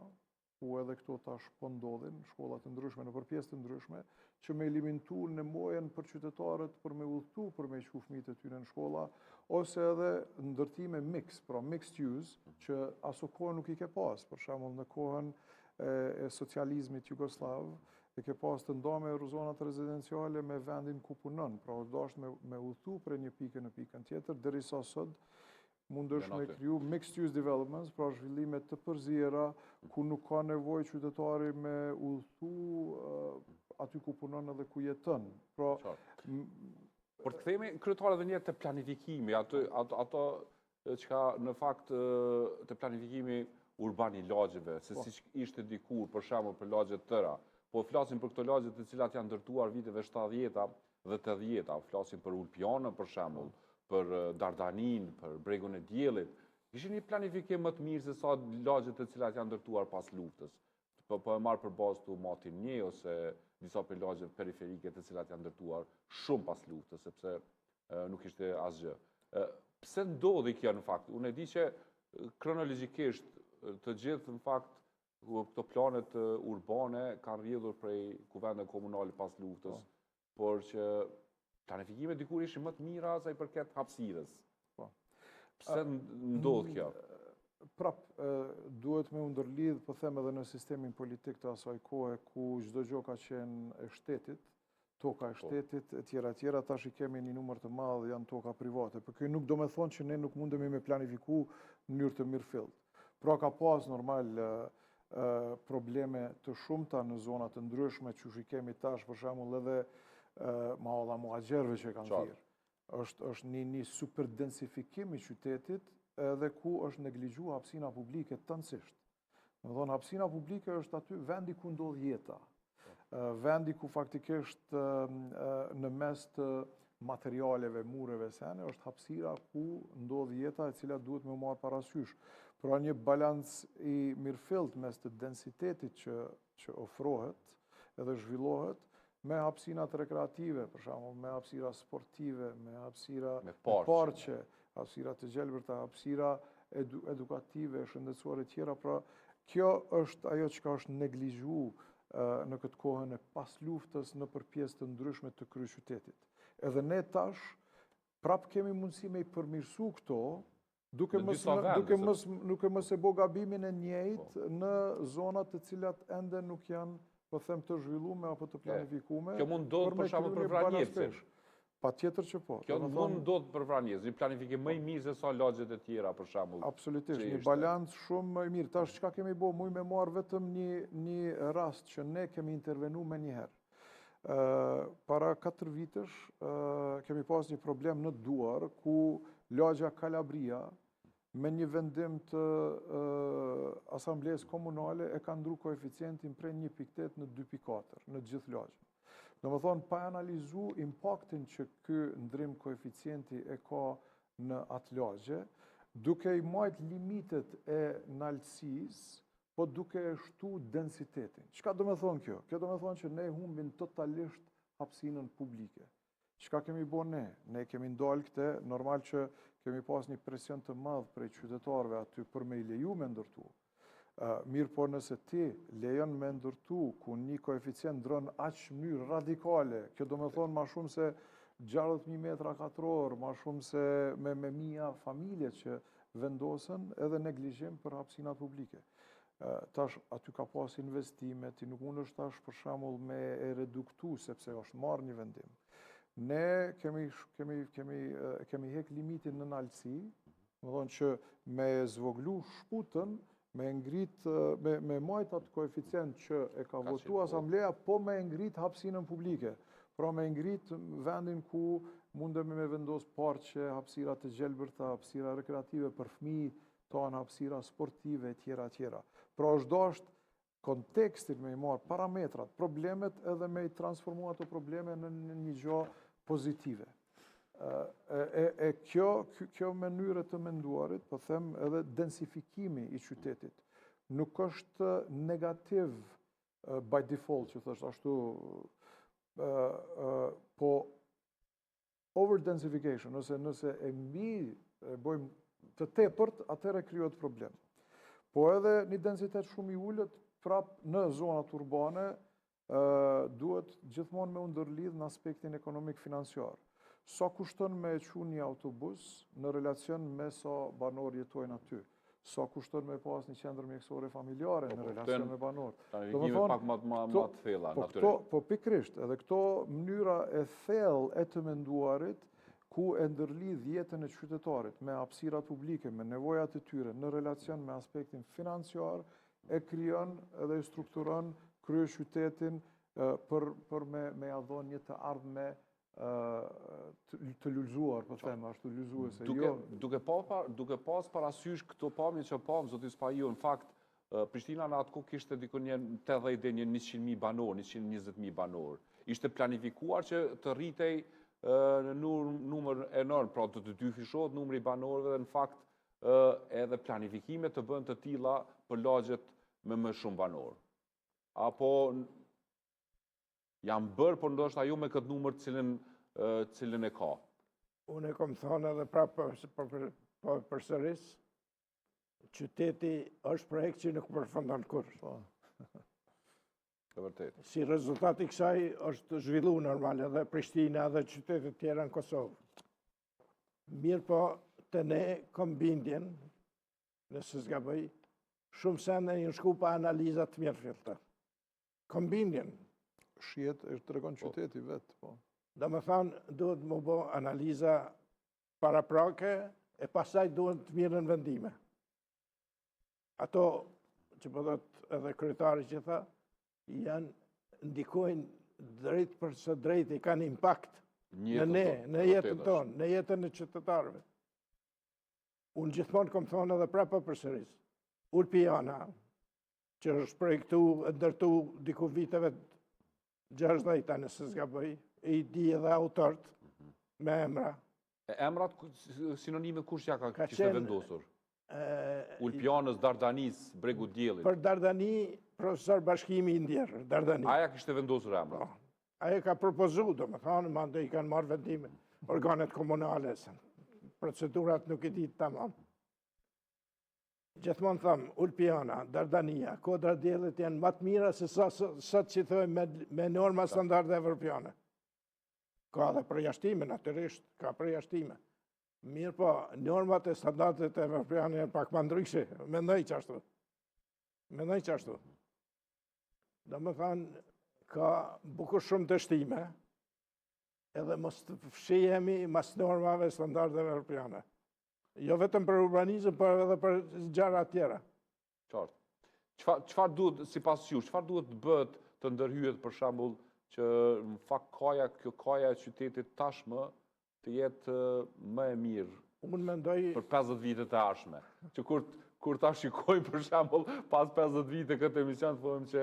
S9: ku edhe këto tash po ndodhin, shkolla të ndryshme në pjesë të ndryshme, që me limitu nevojën për qytetarët për me udhëtu, për me qu fëmijët e tyre në shkolla, ose edhe ndërtime mix, pra mixed use, që aso kohë nuk i ke pas, për shembull në kohën e socializmit jugoslav, e ke pas të ndame zonat rezidenciale me vendin ku punon, pra është dashur me udhëtu për një pikë në pikën tjetër, derisa sot mundesh me kriju mixed use developments, pra zhvillime të përzira, ku nuk ka nevojë qytetari me udhëtu aty ku punon edhe ku jeton. Pra,
S1: por të kthehemi kryetarë dhe një të planifikimi, ato që në fakt të planifikimi urban i lagjeve, se si ishte dikur, për shembull për lagjet tëra, po flasim për këto lagje të cilat janë ndërtuar viteve 70-ta dhe 80-ta, flasim për Ulpianën për shembull, për Dardanin, për Bregun e Diellit. Kishin një planifikim më të mirë se sa lagjet të cilat janë ndërtuar pas luftës. Po e marr për bazë të Matin 1 ose disa për lagje periferike të cilat janë ndërtuar shumë pas luftës, sepse nuk ishte asgjë. Pse ndodhi kjo në fakt? Unë e di që kronologjikisht të gjithë në fakt këto planet urbane kanë rrjedhur prej kuvendeve komunale pas luftës, por që planifikimet dikur ishin më të mira sa i përket hapësirës. Pse ndodh kjo?
S9: Prap, duhet me u ndërlidh, po them edhe në sistemin politik të asaj kohe ku çdo gjë ka qenë e shtetit, toka e shtetit, e tjera, tash i kemi një numër të madh janë toka private. Por kjo nuk do me thonë që ne nuk mundemi me planifiku në mënyrë të mirëfillt. Pra ka pas normal probleme të shumta në zonat të ndryshme, që i kemi tash për shembull edhe mahalla muhaxherëve që kanë thirrë. Është një superdensifikim i qytetit edhe ku është neglizhuar hapësina publike tëndësisht. Do të thonë hapësina publike është aty vendi ku ndodh jeta. Vendi ku faktikisht në mes të materialeve, mureve, sene, është hapësira ku ndodh jeta e cila duhet me marrë parasysh. Pra një balans i mirëfillt mes të densitetit që ofrohet edhe zhvillohet me hapësinat rekreative, për shembull, me hapësira sportive, me hapësira parqe, hapësira të gjelbërta, hapësira edukative, shëndetësore tjera. Pra, kjo është ajo që është neglizhuar në këtë kohën e pas luftës në pjesë të ndryshme të kryeqytetit. Edhe ne tash prap kemi mundësi me I përmirësu këto, duke
S1: Në disa vende,
S9: mos e bo gabimin e njëjtë në zonat të cilat ende nuk janë, po them, të zhvillume apo të planifikume.
S1: Kjo mund ndodhë për shembull për Vranjezin.
S9: Patjetër që po.
S1: Kjo mund ndodhë për Vranjezin, një planifikim më I mirë se sa lagjet e tjera për shembull.
S9: Absolutisht, një balancë shumë më I mirë. Tash çka kemi bo, muj me marr vetëm një rast që ne kemi intervenu me njëherë. Para 4 vitesh kemi pas një problem në Duar, ku lagja Kalabria, me një vendim të asamblesë komunale e ka ndru koeficientin prej 1.8 në 2.4 në gjithë lagjën. Do më thonë, pa analizu impaktin që ky ndrim koeficienti e ka në atë lagje, duke I majt limitet e nalësis, po duke e shtu densitetin. Çka do më thonë kjo? Kjo do më thonë që ne humbin totalisht hapësinën publike. Çka kemi bo ne? Ne kemi ndalë këte, normal që kemi pas një presion të madh prej qytetarëve aty për me I leju me ndërtu. Mirë po nëse ti lejon me ndërtu ku një koeficient ndron aq mënyrë radikale, kjo do me thonë ma shumë se 60.000 metra katror, ma shumë se me mija familje që vendosen edhe neglizhim për hapësinat publike. Tash aty ka pas investime, ti nuk mund është tash për shembull me e reduktu sepse është marrë një vendim. Ne kemi hek limitin në nalësi, më thonë që me zvoglu shputën, me ngrit, me majt atë koeficient që e ka votu asambleja, po me ngrit hapësinën publike. Pra me ngrit vendin ku mundemi me vendos parqe, hapësira të gjelbërta, hapësira rekreative për fëmijë, tonë hapësira sportive, tjera. Pra është dashtë kontekstin me I marë parametrat, problemet edhe me I transformu ato probleme në një gjë pozitive. Kjo mënyrë të menduarit, po them edhe densifikimi I qytetit, nuk është negativ by default, që thështë ashtu, po over-densification, nëse e mbi bojmë të tepërt, atëre kryot problem. Po edhe një densitet shumë I ullët, prap në zonat urbane, duhet gjithmonë me ndërlidh në aspektin ekonomik-financiar. Sa kushton me qu një autobus në relacion me sa banor jetojnë aty? Sa kushton me pas një qendër mjekësore familjare në relacion me banor?
S1: Planifikime pak më të thella, natyrisht.
S9: Po pikrisht, edhe këto mënyra e thellë e të menduarit, ku e ndërlidh jetën e qytetarit me hapësirat publike, me nevojat e tyre, në relacion me aspektin financiar, e krijon edhe strukturon krye qytetin për me adhon një të ardhme të lullzuar, po them, ashtu lullzuese.
S1: Duke pas parasysh këto pamje që pamë, zotis Pajo, në fakt, Prishtina në atë ku kishte dikon një 80 dhe një 100.000 banor, 120.000 banor. Ishte planifikuar që të rritej në numër enorm, pra të dyfishohet numri banorëve dhe në fakt edhe planifikime të bënd të tilla për lagjet me më shumë banor. Apo jam bërë, por ndoshta jo me këtë numër cilën e ka.
S2: Unë e kom thonë edhe prapë përsëris, qyteti është projekt që nuk përfundon kurrë.
S1: E vërtet.
S2: Si rezultat I kësaj është zhvillu normal edhe Prishtina dhe qytetet tjera në Kosovë. Mirë po të ne kom bindjen, nëse s'gaboj, shumë sende një shku pa analizat të mirë filta. Kom bindjen.
S9: Shihet e të regon qyteti vetë, po.
S2: Do me thonë, duhet më bo analiza paraprake, e pasaj duhet të mirën vendime. Ato, që po dhëtë edhe kryetari që tha, ndikojnë drejt për së drejt, I kanë impakt në jetën tonë, në jetën e qytetarëve. Unë gjithmonë kom thonë edhe prapa përsëris. Ulpiana, që është projektu, ndërtu diku viteve 60 nëse s'gaboj, I di edhe autorët me emra.
S1: Emrat sinonime kush ja ka kishte vendosur? Ulpianës, Dardanis, Bregu Diellit.
S2: Për Dardani, profesor Bashkimi I Ndjerë, Dardani.
S1: Aja kishte vendosur emrat?
S2: Aja ka propozu, do me thonë, mande I kanë marrë vendime, organet komunale, procedurat nuk I ditë tamam. Gjithmonë thëmë, Ulpiana, Dardania, Kodra Diellit janë matë mira se sot që thëmë me norma standarde evropiane.
S10: Ka dhe përjashtime, natyrisht, ka përjashtime. Mirë po, normat e standardet e evropiane janë pak më ndryshe, mendoj qashtu. Do më thanë, ka bukur shumë dështime, edhe mos të fshihemi mas normave e standardeve evropiane. Jo vetëm për urbanizëm, por edhe për gjëra tjera.
S1: Qartë. Çfarë duhet, sipas jush, çfarë duhet të bëhet të ndërhyjet për shembull që në fakt kjo kaja e qytetit tashmë të jetë më e mirë
S10: Unë mendoj
S1: për 50 vitet e ardhshme. Që kur ta shikojmë për shembull pas 50 vite këtë emision të thonë që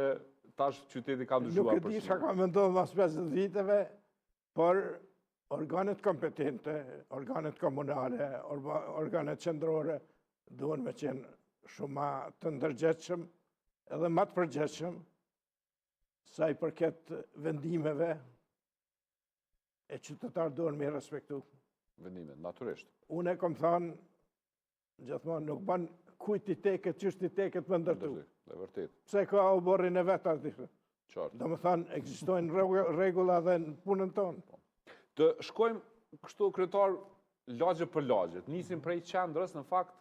S1: tash qyteti ka ndryshuar.
S10: Nuk e di çka ka menduar pas 50 viteve, por organet kompetente, organet komunale, organet qendrore duhen me qenë shumë ma të ndërgjegjshëm edhe ma të përgjegjshëm sa i përket vendimeve e qytetarët duhen me respektu.
S1: Vendimet, natyrisht.
S10: Unë e kom thënë gjithmonë nuk ban kujt i teket, ç'është i teket me ndërtu.
S1: Dhe vërtet.
S10: Pse ka u borrin e vet aty.
S1: Qartë.
S10: Do më thënë, ekzistojnë rregulla dhe në punën tonë.
S1: Të shkojmë kështu kryetar lagje për lagje. Nisim prej qendrës, në fakt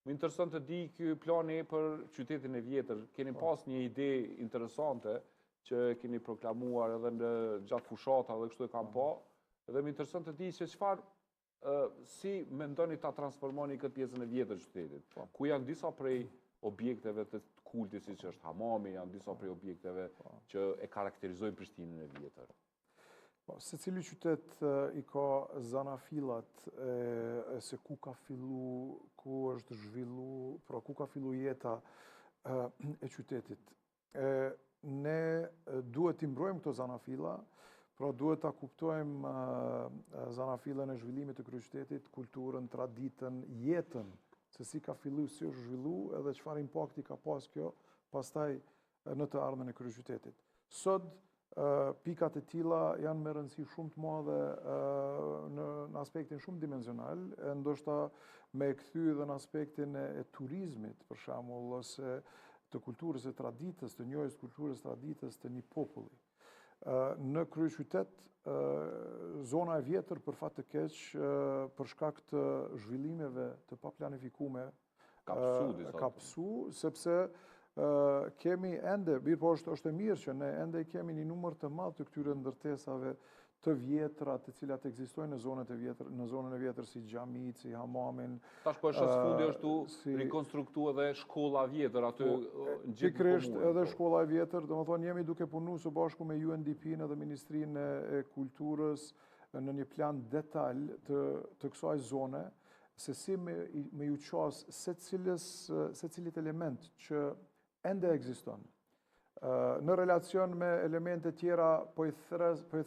S1: më intereson të di ky plani për qytetin e vjetër. Keni pas një ide interesante që keni proklamuar edhe në gjatë fushata dhe kështu e kam pa. Dhe më intereson të di se si mendoni ta transformoni këtë pjesën e vjetër të qytetit. Ku janë disa prej objekteve të kultit, siç është hamami, janë disa prej objekteve që e karakterizojnë Prishtinën e vjetër.
S9: Secili qytet i ka zanafilat e se ku ka fillu, ku është zhvillu, pra ku ka fillu jeta e qytetit. Ne duhet t'i mbrojmë këto zanafila, pra duhet ta kuptojmë zanafilën e zhvillimit të kryeqytetit, kulturën, traditën, jetën, se si ka fillu, si është zhvillu, edhe çfarë impakti ka pas kjo, pastaj në të ardhmen e kryeqytetit. Sot pikat e tilla janë me rëndësi shumë të madhe në aspektin shumë dimensional, ndoshta me kthy edhe në aspektin e turizmit, për shembull, ose të kulturës e traditës, të njohjes kulturës traditës të një populli. Në kryeqytet, zona e vjetër për fat të keq, për shkak të zhvillimeve të paplanifikuara, ka psu, sepse kemi ende, mirë po është e mirë që ne ende kemi një numër të madh të këtyre ndërtesave të vjetra, të cilat ekzistojnë në zonën e vjetër si xhamit, si hamamin.
S1: Tash po është fundi është rikonstruktuar edhe shkolla vjetër aty në gjithë
S9: pikërisht edhe shkolla e vjetër, domethënë jemi duke punuar së bashku me UNDP-n dhe Ministrinë e Kulturës në një plan detaj të kësaj zone, se si me ju qas secilit element që ende ekziston. Në relacion me elemente tjera po i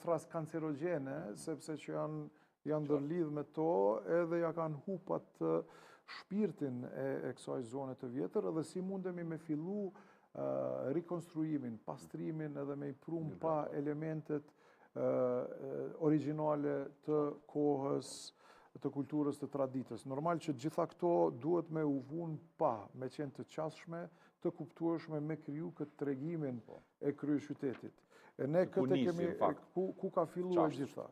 S9: thras kancerogjene, sepse që janë ndërlidh me to, edhe ja kanë hupat shpirtin e kësaj zone të vjetër, edhe si mundemi me fillu rikonstruimin, pastrimin edhe me i prum pa elementet originale të kohës, të kulturës, të traditës. Normal që gjitha këto duhet me uvun pa, me qenë të qasshme, të kuptueshme me kriju këtë tregimin e kryeqytetit. Ne këtë kemi, ku ka fillu e gjitha.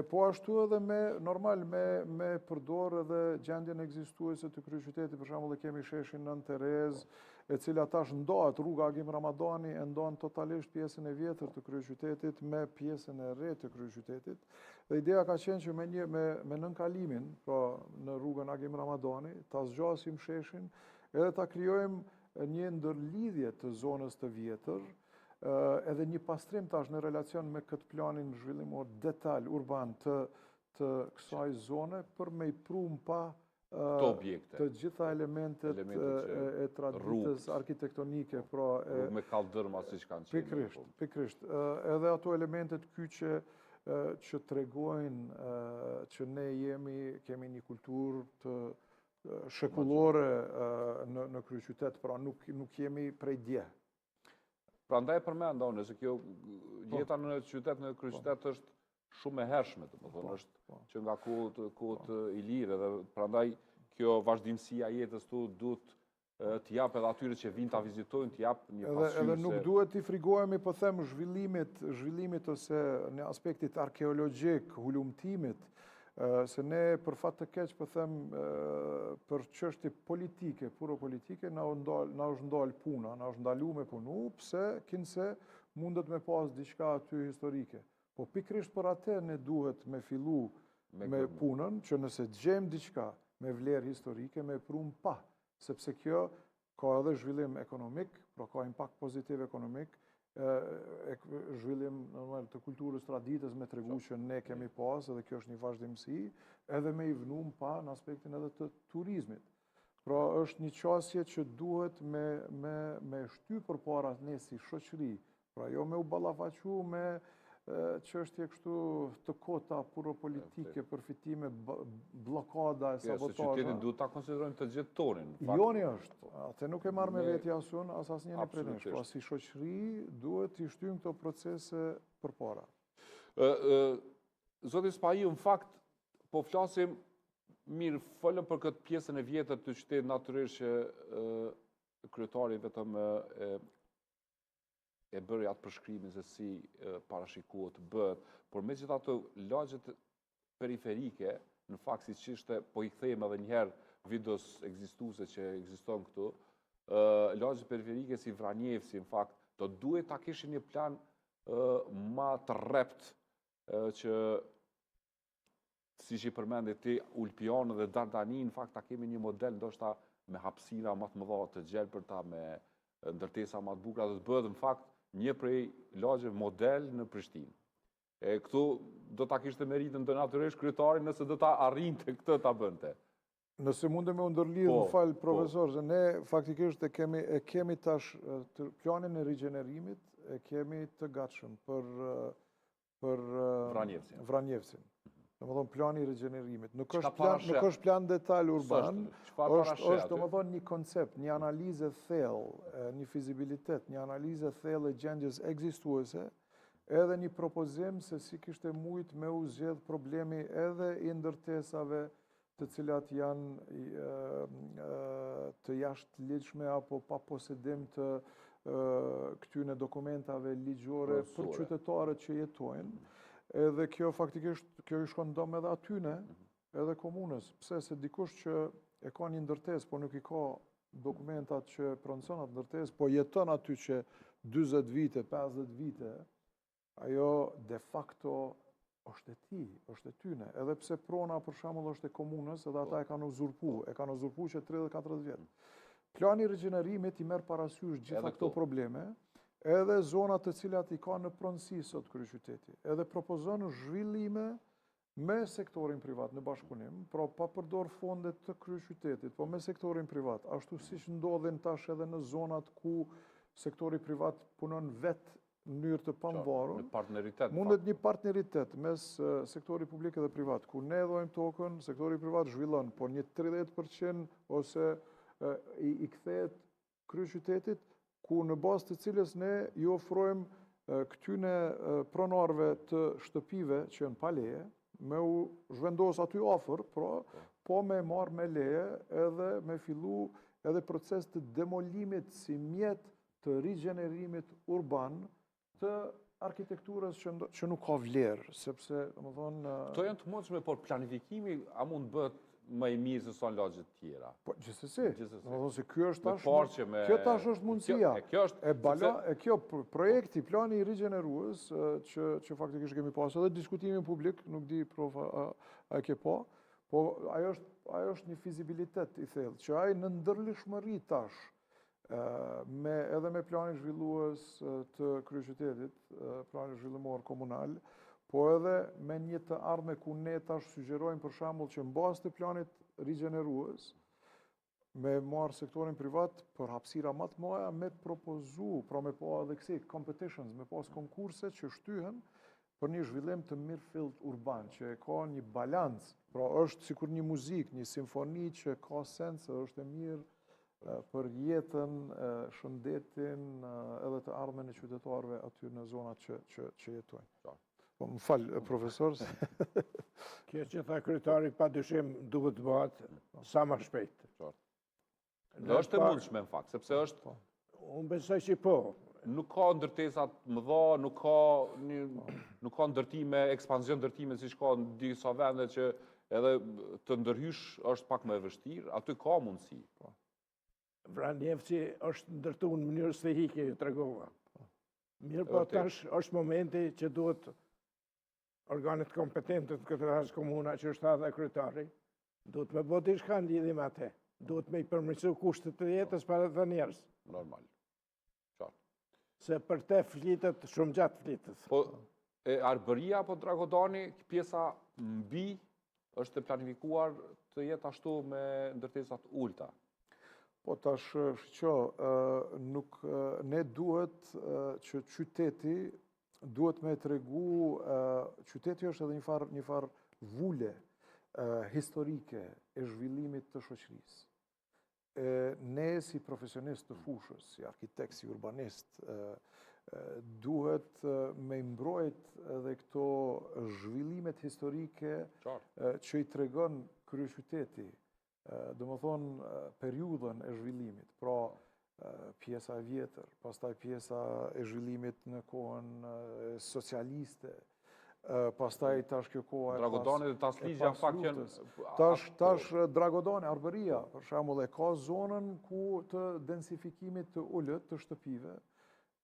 S9: Po ashtu edhe normal me përdor edhe gjendjen ekzistuese të kryeqytetit, për shembull kemi sheshin Nën Terez, e cila tash ndohet rruga Agim Ramadani, e ndon totalisht pjesën e vjetër të kryeqytetit me pjesën e re të kryeqytetit. Dhe ideja ka qenë që me nënkalimin, pra në rrugën Agim Ramadani, ta zgjasim sheshin, edhe ta krijojmë një ndërlidhje të zonës të vjetër, edhe një pastrim tash në relacion me këtë planin zhvillimor detaj urban të kësaj zone për me i prum pa të gjitha elementet e traditës arkitektonike.
S1: Me kaldërma si që kanë qenë.
S9: Pikrisht. Edhe ato elementet kyçe që tregojnë që ne kemi një kulturë të shekullore në kryeqytet, pra nuk jemi prej dje.
S1: Pra ndaj përmenda unë, se kjo jeta në qytet, në kryeqytet është shumë e hershme, është që nga kohët i lirë, dhe pra ndaj kjo vazhdimësia jetës tu duhet t'jap edhe atyre që vinë ta vizitojnë, t'jap një pasqyrë.
S9: Edhe nuk duhet t'i frigohemi, po them, zhvillimit ose në aspektit arkeologjik, hulumtimit, se ne për fat të keq, po them, për çështje politike, puro politike, na është ndal puna, na është ndalu me punu, pse kinse mundet me pas diçka aty historike. Po pikrisht për atë ne duhet me fillu me punën, që nëse gjem diçka me vlerë historike, me prum pa, sepse kjo ka edhe zhvillim ekonomik, pra ka impakt pozitiv ekonomik, zhvillim normal të kulturës traditës me tregu që ne kemi pas, edhe kjo është një vazhdimsi, edhe me i vnum pa në aspektin edhe të turizmit. Pra është një qasje që duhet me shty përpara ne si shoqëri, pra jo me u ballafaqu me çështje kështu të kota puro politike, përfitime, blokada e sabotazhe.
S1: Se qytetin duhet ta konsiderojmë të gjithë tonin.
S9: Joni është, atë nuk e marrë me vetja asun, as asnjëri prej nesh, pra si shoqëri duhet t'i shtyjmë këto procese përpara.
S1: Zoti Spahiu, në fakt, po flasim mirë, folëm për këtë pjesën e vjetër të qytetit, natyrisht që kryetari vetëm e bërë atë përshkrimin se si parashikohet të bëhet, por me gjitha të lagjet periferike, në fakt si që ishte, po i kthejmë edhe njëherë videos ekzistuese që ekziston këtu, lagjet periferike si Vranjevsi, në fakt, do duhet ta kishin një plan ma të rrept që si që i përmendit ti Ulpianë dhe Dardani, në fakt ta kemi një model ndoshta me hapësira më të mëdha të gjelbërta, me ndërtesa më të bukura, dhe të bëhet në fakt një prej lagjeve model në Prishtinë. Këtu do ta kishte meritën të natyrisht kryetari nëse do ta arrinte këtë ta bënte.
S9: Nëse mundem me u ndërlidh, më fal profesor, se ne faktikisht e kemi tash planin e rigjenerimit, e kemi të gatshëm për Vranjevsin. Domethënë plani i rigjenerimit. Nuk është plan detaj urban, është domethënë një koncept, një analizë thellë, një fizibilitet, një analizë thellë e gjendjes ekzistuese, edhe një propozim se si kishte mujt me u zgjedh problemi edhe i ndërtesave të cilat janë të jashtëligjshme apo pa posedim të këtyre dokumentave ligjore për qytetarët që jetojnë. Edhe kjo faktikisht, kjo i shkon dom edhe atyne, edhe komunës. Pse se dikush që e ka një ndërtesë, po nuk i ka dokumentat që pronëson atë ndërtesë, po jeton aty që 40 vite, 50 vite, ajo de facto është e tij, është e tyne. Edhe pse prona për shembull është e komunës, edhe ata e kanë uzurpu që 30-40 vjet. Plani i rigjenerimit i merr parasysh gjitha këto probleme, edhe zonat të cilat i ka në pronësi sot kryeqyteti, edhe propozon zhvillime me sektorin privat në bashkëpunim, pra pa përdor fondet të kryeqytetit, po me sektorin privat, ashtu siç ndodhin tash edhe në zonat ku sektori privat punon vetë në mënyrë të pamvarur. Mundet një partneritet mes sektorit publik dhe privat, ku ne dhojmë tokën, sektori privat zhvillon, por një 30% ose i kthehet kryeqytetit, ku në bazë të cilës ne ju ofrojmë këtyne pronarve të shtëpive që janë pa leje, me u zhvendos aty afër, po me marrë me leje edhe me fillu edhe proces të demolimit si mjet të rigjenerimit urban të arkitekturës që nuk ka vlerë, sepse, domethënë...
S1: Këto janë të mundshme, por planifikimi a mund bëhet më i mirë se sa lagjet tjera.
S9: Po, gjithsesi. Se kjo është është mundësia. Kjo projekti, plani i rigjenerues, që faktikisht kemi pasur edhe diskutimin publik, nuk di prof a ke po ajo është një fizibilitet i thellë, që ai në ndërlishmëri tash, edhe me planin zhvillues të kryeqytetit, planin zhvillimor komunal, po edhe me një të ardhme ku ne tash sugjerojmë për shembull që mbas të planit rigjenerues, me marrë sektorin privat për hapësira më të mëdha, me propozu, pra me pa edhe kësi competitions, me pas konkurse që shtyhen për një zhvillim të mirëfillt urban, që ka një balancë, pra është sikur një muzikë, një simfoni që ka sens, është e mirë për jetën, shëndetin, edhe të ardhmen e qytetarëve aty në zonat që jetojnë. Po më falë, profesor.
S10: Kjo që tha kryetari pa dyshim duhet të bëhet sa më shpejt.
S1: Dhe është e mundshme në fakt, sepse është...
S10: Unë besoj që po.
S1: Nuk ka ndërtesat më dha, nuk ka ndërtime, ekspansion ndërtime si shka në disa vende që edhe të ndërhysh është pak më e vështirë, aty ka mundësi.
S10: Vranjevci është ndërtu në mënyrë stehike, ju tregova. Mirë po tash është momenti që duhet organet kompetente të këtë rast komuna që është edhe kryetari, duhet me bëti diçka në lidhje me atë. Duhet me i përmirësu kushtet të jetës para të njerëz.
S1: Normal. Qartë.
S10: Se për te flitet shumë gjatë flitës.
S1: Po, Arbëria apo Dragodani, pjesa mbi është e planifikuar të jetë ashtu me ndërtesat ulta.
S9: Po tash shqo, nuk ne duhet që qyteti duhet me të regu, qyteti është edhe një farë vule historike e zhvillimit të shoqërisë. Ne si profesionist të fushës, si arkitekt, si urbanist, duhet me mbrojt edhe këto zhvillimet historike që i tregon kryeqyteti, do më thonë periudhën e zhvillimit, pra pjesa e vjetër, pastaj pjesa e zhvillimit në kohën socialiste, pastaj tash kjo koha
S1: Dragodani dhe Tasligja në fakt janë...
S9: Tash Dragodani, Arbëria, për shembull, e ka zonën ku të densifikimit të ullët të shtëpive,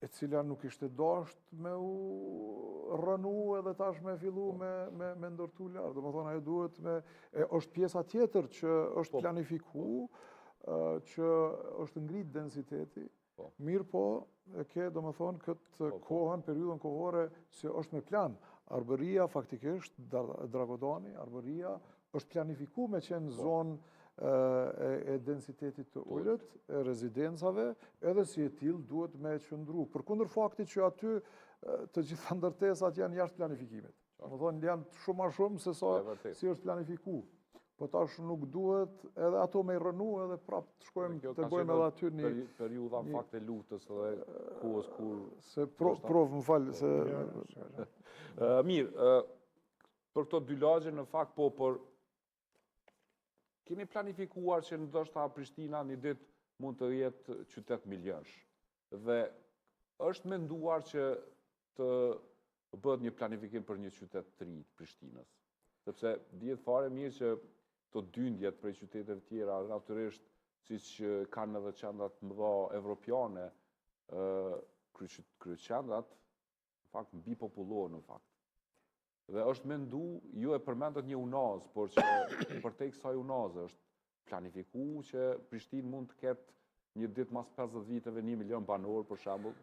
S9: e cila nuk ishte dasht me u rënu edhe tash me fillu me ndërtu lartë. Do më thonë, ajo duhet me... është pjesa tjetër që është planifiku, që është ngrit densiteti, mirë po, ke do më thonë këtë kohën, periudën kohore, se është me plan. Arbëria, faktikisht, Dragodani, Arbëria, është planifiku me qenë zonë e densitetit të ullët, e rezidencave, edhe si e tilë duhet me qëndru. Për kundër faktit që aty të gjitha ndërtesat janë jashtë planifikimit. Më thonë, janë shumë a shumë se si është planifiku. Po tash nuk duhet edhe ato me i rënu edhe prapë të shkojmë të bojmë edhe aty një...
S1: Periuda në fakt e lutës edhe kohës kur...
S9: Se provë më falë, se...
S1: Mirë, për këto dy lagje në fakt po për... Kemi planifikuar që ndoshta Prishtina një ditë mund të jetë qytet milionsh. Dhe është menduar që të bëhet një planifikim për një qytet të ri të Prishtinës. Sepse dihet fare mirë që të dyndjet prej qyteteve tjera, natyrisht, si që kanë edhe qendrat mëdha evropiane, kryeqendrat, në fakt, mbi popullohen në fakt. Dhe është mendu, ju e përmendet një unazë, por që për te kësaj unazë është planifiku që Prishtinë mund të ketë një ditë mas 50 viteve 1 milion banor, për shembull.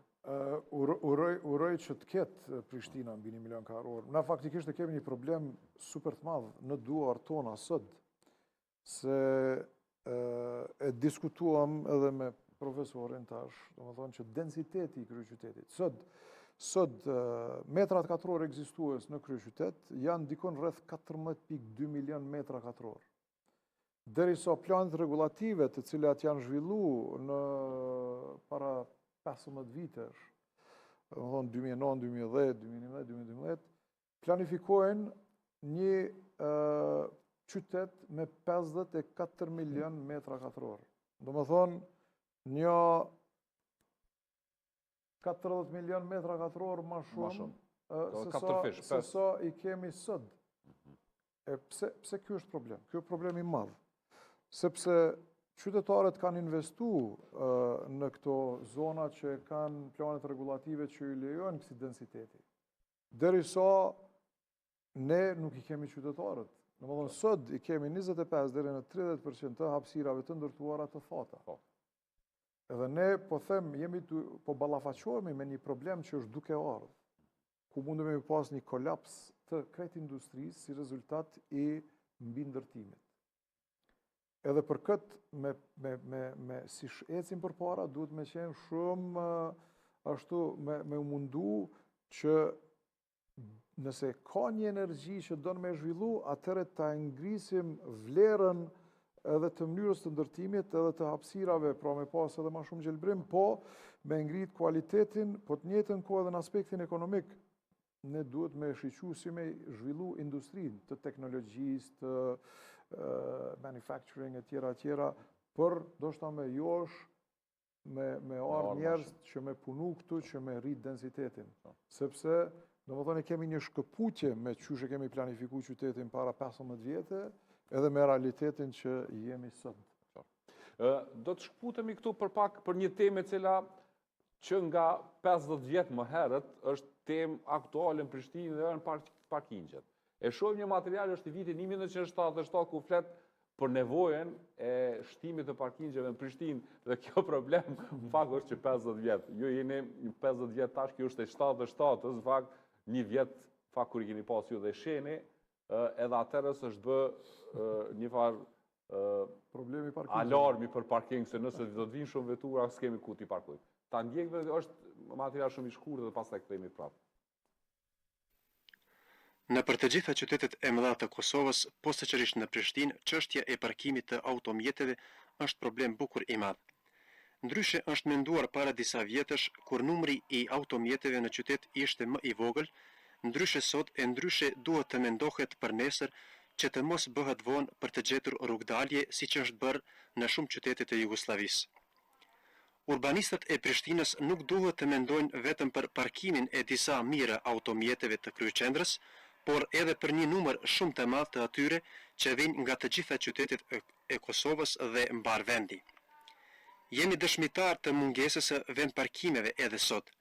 S9: Uroj që të ketë Prishtina mbi 1 milion kahror. Na faktikisht e kemi një problem super të madh në duar tona sot, se e diskutuam edhe me profesorin tash, domethënë që densiteti i kryeqytetit sot metrat katror ekzistues në kryeqytet janë dikon rreth 14.2 milion metra katror. Derisa planet regulative të cilat janë zhvillu në para 15 vitesh, domethënë 2009, 2010, 2011, 2012, planifikojnë një qytet me 54 milion metra katror. Domethënë një 40 milion metra katror ma shumë se sa i kemi sot. Pse kjo është problem? Kjo është problem i madh. Sepse qytetarët kanë investu në këto zona që kanë planet regulative që i lejojnë kësi densiteti. Derisa ne nuk i kemi qytetarët. Domethënë sot i kemi 25 deri në 30% të hapësirave të ndërtuara të thata. Edhe ne, po them, po ballafaqohemi me një problem që është duke ardhur, ku mundemi pas një kolaps të krejt industrisë si rezultat i mbindërtimit. Edhe për këtë, si ecim përpara, duhet me qenë shumë ashtu me mundu që nëse ka një energji që do në me zhvillu, atëre ta ngrisim vlerën edhe të mënyrës të ndërtimit, edhe të hapësirave, pra me pas edhe ma shumë gjelbrim, po me ngrit kualitetin, po të njëjtën kohë edhe në aspektin ekonomik, ne duhet me shiqu si me zhvillu industrin të teknologjisë, të manufacturing e tjera, për do shta me josh, me arë njerëz që me punu këtu, që me rrit densitetin. Sepse, do më thoni, kemi një shkëputje me qyshe kemi planifiku qytetin para 15 vjetë, edhe me realitetin që jemi sot.
S1: Do të shkëputemi këtu për pak për një temë e cila që nga 50 vjetë më herët është temë aktuale në Prishtinë dhe në parkingjet. E shohim një material është i vitit 1977 ku flet për nevojën e shtimit të parkingjeve në Prishtinë dhe kjo problem në fakt është që 50 vjetë. Jo jeni 50 vjetë tash, kjo është e 77, në fakt një vjetë fakt kur i keni pas ju dhe sheni, edhe atërës është bë një farë alarmi për parking, se nëse do të vinë shumë vetura, s'kemi ku t'i parkujmë. Ta ndjekve është material shumë i shkurtë dhe pas të këthejmë prapë.
S11: Në për të gjitha qytetet e mëdha të Kosovës, posaçërisht në Prishtinë, çështja e parkimit të automjeteve është problem bukur i madh. Ndryshe është menduar para disa vjetësh kur numri i automjeteve në qytet ishte më i vogël, ndryshe sot e ndryshe duhet të mendohet për nesër që të mos bëhet vonë për të gjetur rrugdalje siç është bërë në shumë qytete të Jugosllavisë. Urbanistët e Prishtinës nuk duhet të mendojnë vetëm për parkimin e disa mijëra automjeteve të kryeqendrës, por edhe për një numër shumë të madh të atyre që vijnë nga të gjitha qytetet e Kosovës dhe mbar vendi. Jemi dëshmitar të mungesës së vendparkimeve edhe sot.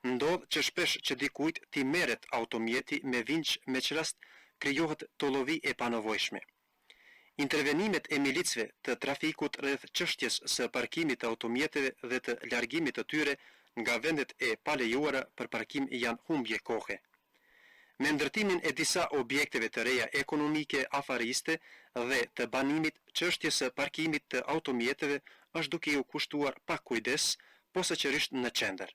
S11: Ndodh që shpesh që dikujt t'i merret automjeti me vinç, me që rast krijohet tollovi e panevojshme. Intervenimet e milicëve të trafikut rreth çështjes së parkimit të automjeteve dhe të largimit të tyre nga vendet e palejuara për parkim janë humbje kohe. Me ndërtimin e disa objekteve të reja ekonomike afariste dhe të banimit, çështja së parkimit të automjeteve është duke u kushtuar pak kujdes, posaçërisht në qendër.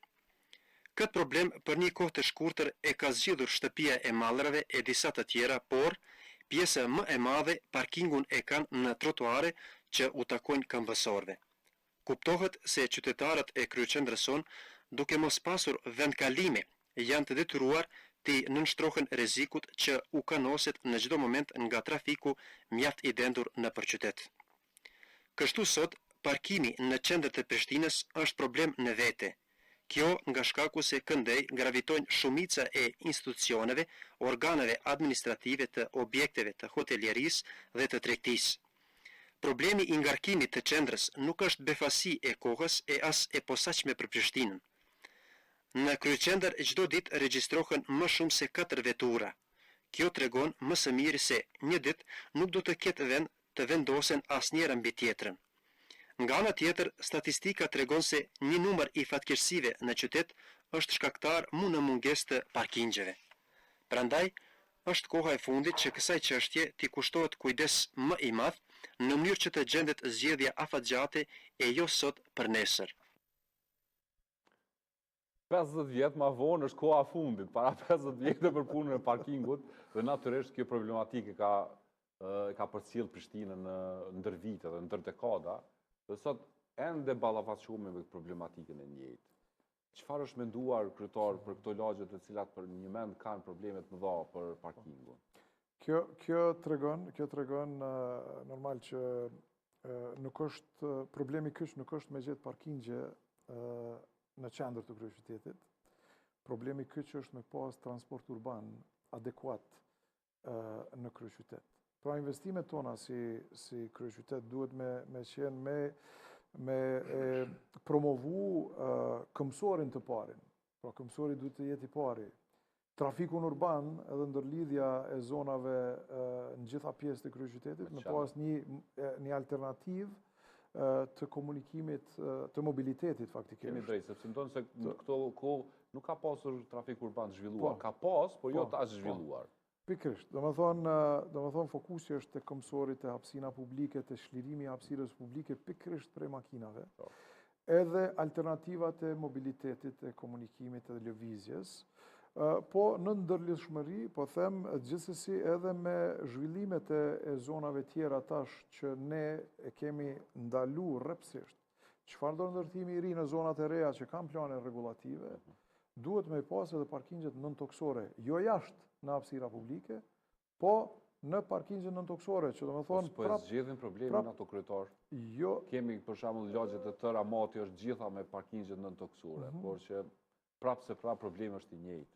S11: Këtë problem për një kohë të shkurtër e ka zgjidhur shtëpia e mallrave e disa të tjera, por pjesa më e madhe parkingun e kanë në trotuare që u takojnë këmbësorëve. Kuptohet se qytetarët e kryeqendrës son, duke mos pasur vendkalime, janë të detyruar të nënshtrohen rrezikut që u kanoset në çdo moment nga trafiku mjaft i dendur nëpër qytet. Kështu sot, parkimi në qendër të Prishtinës është problem në vete. Kjo nga shkaku se këndej gravitojnë shumica e institucioneve, organeve administrative të objekteve të hotelierisë dhe të tregtisë. Problemi i ngarkimit të qendrës nuk është befasi e kohës e as e posaçme për Prishtinën. Në kryeqendër çdo ditë regjistrohen më shumë se 4 vetura. Kjo tregon më së miri se një ditë nuk do të ketë vend të vendosen asnjëra mbi tjetrën. Nga ana tjetër, statistika tregon se një numër i fatkeqësive në qytet është shkaktar në mungesë të parkingjeve. Prandaj, është koha e fundit që kësaj çështje t'i kushtohet kujdes më i madh në mënyrë që të gjendet zgjedhja afatgjate e jo sot për nesër.
S1: 50 vjetë ma vonë është koha fundit, para 50 vjetë për punën e parkingut, dhe natyrisht kjo problematike ka përcjell Prishtinën në ndër vite dhe ndër dekada, dhe sot ende ballafaqohemi me problematikën e njëjtë. Çfarë është menduar kryetar për këto lagje të cilat për një mend kanë probleme të mëdha për parkingun?
S9: Kjo tregon normal që nuk është problemi kyç nuk është me gjetë parkingje në qendër të kryeqytetit. Problemi kyç është me pas transport urban adekuat në kryeqytet. Pra investimet tona si kryeqytet duhet me qenë me promovu këmsorin të parin. Pra këmsori duhet të jetë i pari. Trafikun urban edhe ndërlidhja e zonave në gjitha pjesë të kryeqytetit, me pas një alternativë të komunikimit, të mobilitetit faktikisht.
S1: Kemi drejtë, sepse ndonë se në këto kohë nuk ka pasur trafik urban zhvilluar. Ka pas, por jo të as zhvilluar.
S9: Pikërisht. Do me thonë fokusi është të këmsorit, të hapësina publike, të shlirimi i hapësirës publike, pikërisht prej makinave, edhe alternativat e mobilitetit, e komunikimit e lëvizjes, po në ndërlidhshmëri, po them gjithsesi edhe me zhvillimet e zonave tjera tash që ne e kemi ndalu rrepsisht. Çfarë do ndërtimi i ri në zonat e reja që kanë plane rregullative, duhet me pas edhe parkingjet nën toksore, jo jashtë në hapësira publike, po në parkingje nëntoksore, që do me thonë...
S1: Po e zgjedhin problemin ato kryetar?
S9: Jo.
S1: Kemi për shembull lagjet e tëra mati është gjitha me parkingje nëntoksore, por që prapë se prapë problemi është i njëjtë.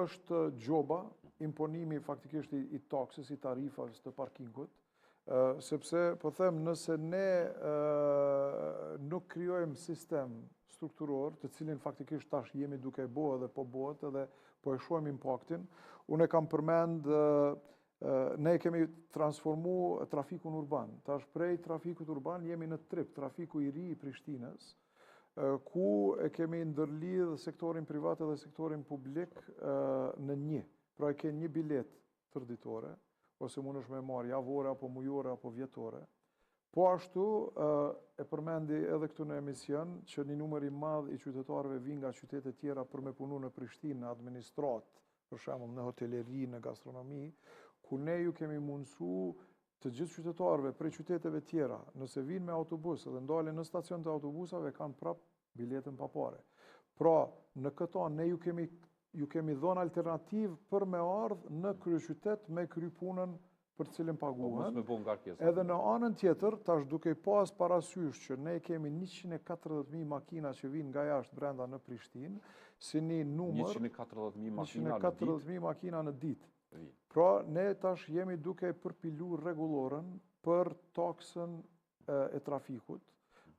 S9: Është gjoba, imponimi faktikisht i taksës, i tarifës të parkingut, sepse, po them, nëse ne nuk krijojmë sistem strukturor, të cilin faktikisht tash jemi duke bo edhe po bëhet edhe po e shohim impaktin, unë e kam përmend, ne kemi transformu trafikun urban. Tash prej trafikut urban jemi në trip, trafiku i ri i Prishtinës, ku e kemi ndërlidh sektorin privat dhe sektorin publik në një. Pra e ke një bilet tërditore, ose mund është me marrë javore, apo mujore, apo vjetore. Po ashtu, e përmendi edhe këtu në emision, që një numër i madh i qytetarëve vinë nga qytetet tjera për me punu në Prishtinë, në administrat, për shembull në hoteleri, në gastronomi, ku ne ju kemi mundësu të gjithë qytetarëve prej qyteteve tjera, nëse vinë me autobus dhe ndalen në stacion të autobusave, kanë prap biletën pa pare. Pra, në këto, ne ju kemi dhënë alternativë për me ardhë në kryeqytet me kry punën për cilin paguhen. Edhe në anën tjetër, tash duke pas parasysh që ne kemi 140.000 makina që vinë nga jashtë brenda në Prishtinë, si një numër... 140.000 makina në ditë. Pra, ne tash jemi duke përpilu rregulloren për taksën e trafikut,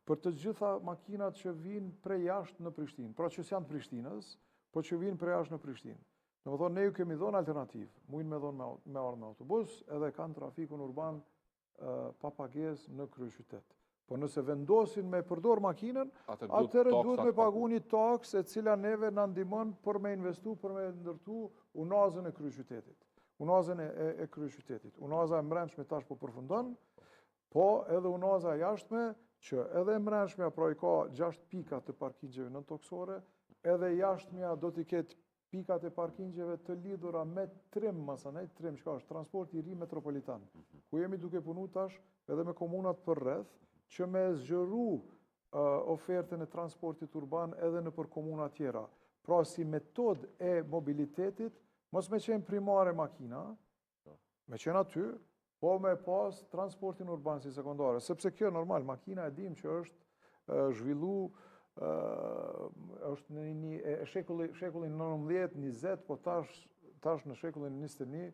S9: për të gjitha makinat që vinë prej jashtë në Prishtinë. Pra që s'janë të Prishtinës, po që vinë prej jashtë në Prishtinë. Në më thonë, ne ju kemi dhonë alternativë, mujnë me dhonë me ardhë me autobus, edhe kanë trafikun urban pa pagesë në kryeqytet. Po nëse vendosin me përdor makinën, atëherë duhet me pagu një taks e cila neve në ndimon për me investu, për me ndërtu unazën e kryeqytetit. Unazën e kryeqytetit. Unaza e mrenshme tash po përfundon, po edhe unaza jashtme, që edhe mrenshmja pra i ka 6 pika të parkingjeve nëntoksore, edhe jashtmja do t'i ketë pikat e parkingjeve të lidhura me trim, masanej, trim, që ka është transporti i ri metropolitan, ku jemi duke punu tash edhe me komunat për rreth, që me zgjëru ofertën e transportit urban edhe në për komunat tjera. Pra si metod e mobilitetit, mos me qenë primare makina, me qenë aty, po me pas transportin urban si sekundare. Sepse kjo normal, makina e dim që është zhvillu është në një shekullin 19-20, po tash në shekullin 21,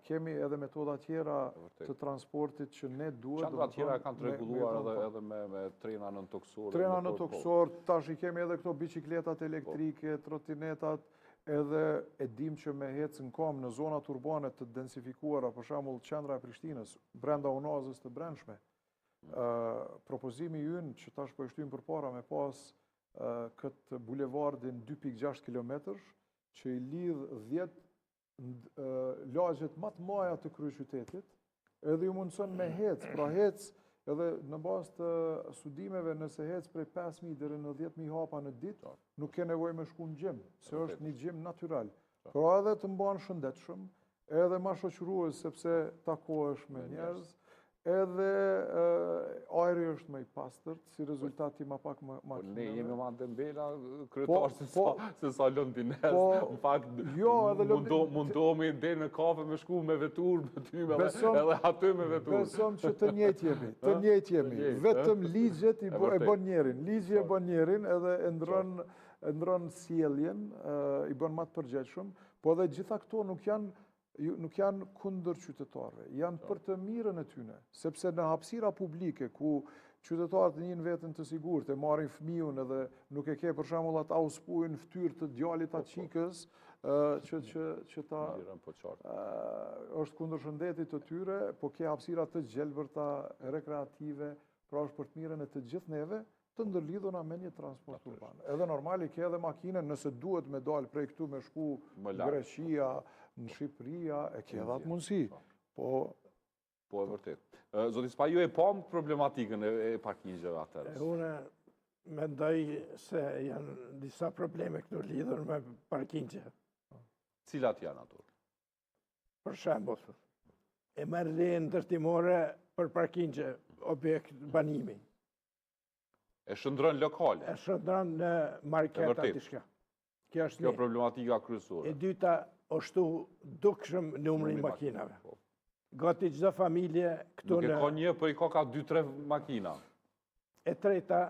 S9: kemi edhe metoda tjera të transportit që ne duhet...
S1: Qandra tjera kanë të reguluar edhe me trena nëntoksore?
S9: Trena nëntoksore, tash i kemi edhe këto bicikletat elektrike, trotinetat, edhe e dim që me hecë në kom në zonat urbane të densifikuara, për shembull qendra e Prishtinës, brenda unazës të brendshme. Propozimi ynë që tash po e shtyjmë përpara me pas këtë bulevardin 2.6 km, që i lidh 10 lagjet më të mëdha të kryeqytetit, edhe ju mundson me hec, pra hec edhe në bazë të studimeve nëse hec prej 5.000 deri në 10.000 hapa në ditë, nuk ke nevojë me shku në gjim, se është një gjim natyral. Pra edhe të mban shëndetshëm, edhe ma shoqërues sepse takohesh me njerëz, edhe ajri është më i pastërt, si rezultati ma pak më makinave.
S1: Ne jemi ma Dembela, kryetar se sa Londinez. Në fakt, mundohemi dhe në kafe me shku me vetur, me tyme, edhe aty me vetur.
S9: Besom që të njëjtë jemi. Vetëm ligjet e bën njerin. Ligje e bën njerin edhe e ndron sjelljen, i bën më të përgjegjshëm, po edhe gjitha këto nuk janë kundër qytetarëve, janë për të mirën e tyne, sepse në hapësira publike, ku qytetarët njën vetën të sigurt, e marrin fëmijën edhe nuk e ke për shembull atë auspujën fytyrë të djalit atë qikës, që ta është kundër shëndetit të tyre, po ke hapësira të gjelbërta, rekreative, pra është për të mirën e të gjithë neve, të ndërlidhuna me një transport urban. Edhe normali ke edhe makinën, nëse duhet me dalë prej këtu me shku Greqia, në Shqipëria, e ke edhe atë mundësi.
S1: Po e vërtet. Zoti Spa, ju e pam problematikën e parkingjeve atërës?
S10: Une mendoj se janë disa probleme këtu lidhur me parkingje.
S1: Cilat janë ato?
S10: Për shembull, e marrën ndërtimore për parkingje objekt banimi.
S1: E shëndrën lokale?
S10: E shëndrën në marketa diçka.
S1: Kjo problematika kryesore.
S10: E dyta, është dukshëm numri makinave. Gati çdo familje këtu
S1: Nuk e ka një, për i ka 2-3 makina.
S10: E treta,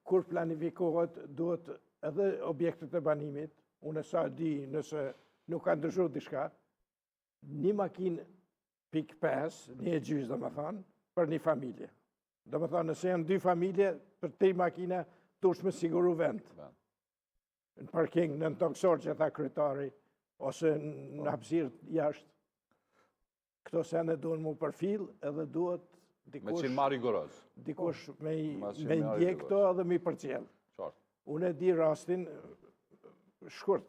S10: kur planifikohet, duhet edhe objektet e banimit, unë sa di nëse nuk ka ndryshuar diçka, një makinë pik 5, një e gjysë dhe më thonë, për një familje. Do më thonë, nëse janë 2 familje, për 3 makina, dush me siguru vend. Në parking, në toksor që tha kryetari, ose në hapësirë jashtë. Këto sene duhen mu përfil, edhe duhet
S1: Me qenë ma rigoroz.
S10: Dikush me ndjek këto edhe me i përcjell. Unë e di rastin, shkurt,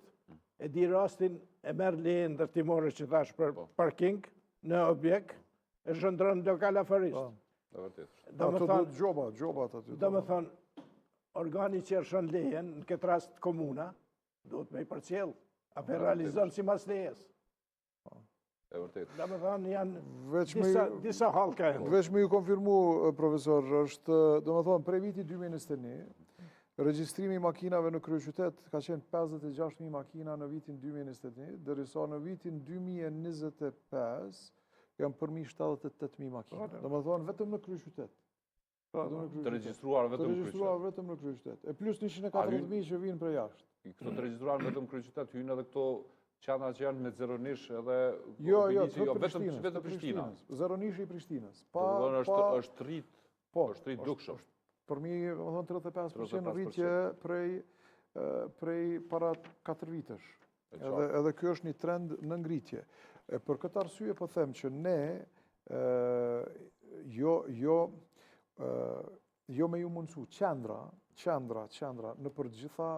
S10: e di rastin e merë leje ndërtimore që thash për parking në objekt, e shëndron lokal afarist.
S9: Ato duhet gjobat aty.
S10: Do më thonë, organi që shën lejen, në këtë rast komuna, duhet me i përcjell, apo realizon si mas lejes.
S1: E vërtet.
S10: Da më thonë, janë disa halka.
S9: Veç me ju konfirmu, profesor, është, do më thonë, prej viti 2021, regjistrimi i makinave në kryeqytet ka qenë 56.000 makina në vitin 2021, dërisa në vitin 2025 janë përmi 78.000 makina. Do më thonë, vetëm në kryeqytet.
S1: Të regjistruar
S9: vetëm në kryeqytet. E plus 140.000 që vinë për jashtë.
S1: Këto të regjistruar vetëm në kryeqytet, hynë edhe këto qana që janë me zeronish edhe...
S9: Jo, vetëm Prishtinës. Zeronish i Prishtinës.
S1: është rrit dukshëm.
S9: Për mi, më thonë, 35% rritje prej para 4 vitesh. Edhe kjo është një trend në ngritje. Për këtë arsye po them që ne, jo me ju mundësu, qendra, në për gjitha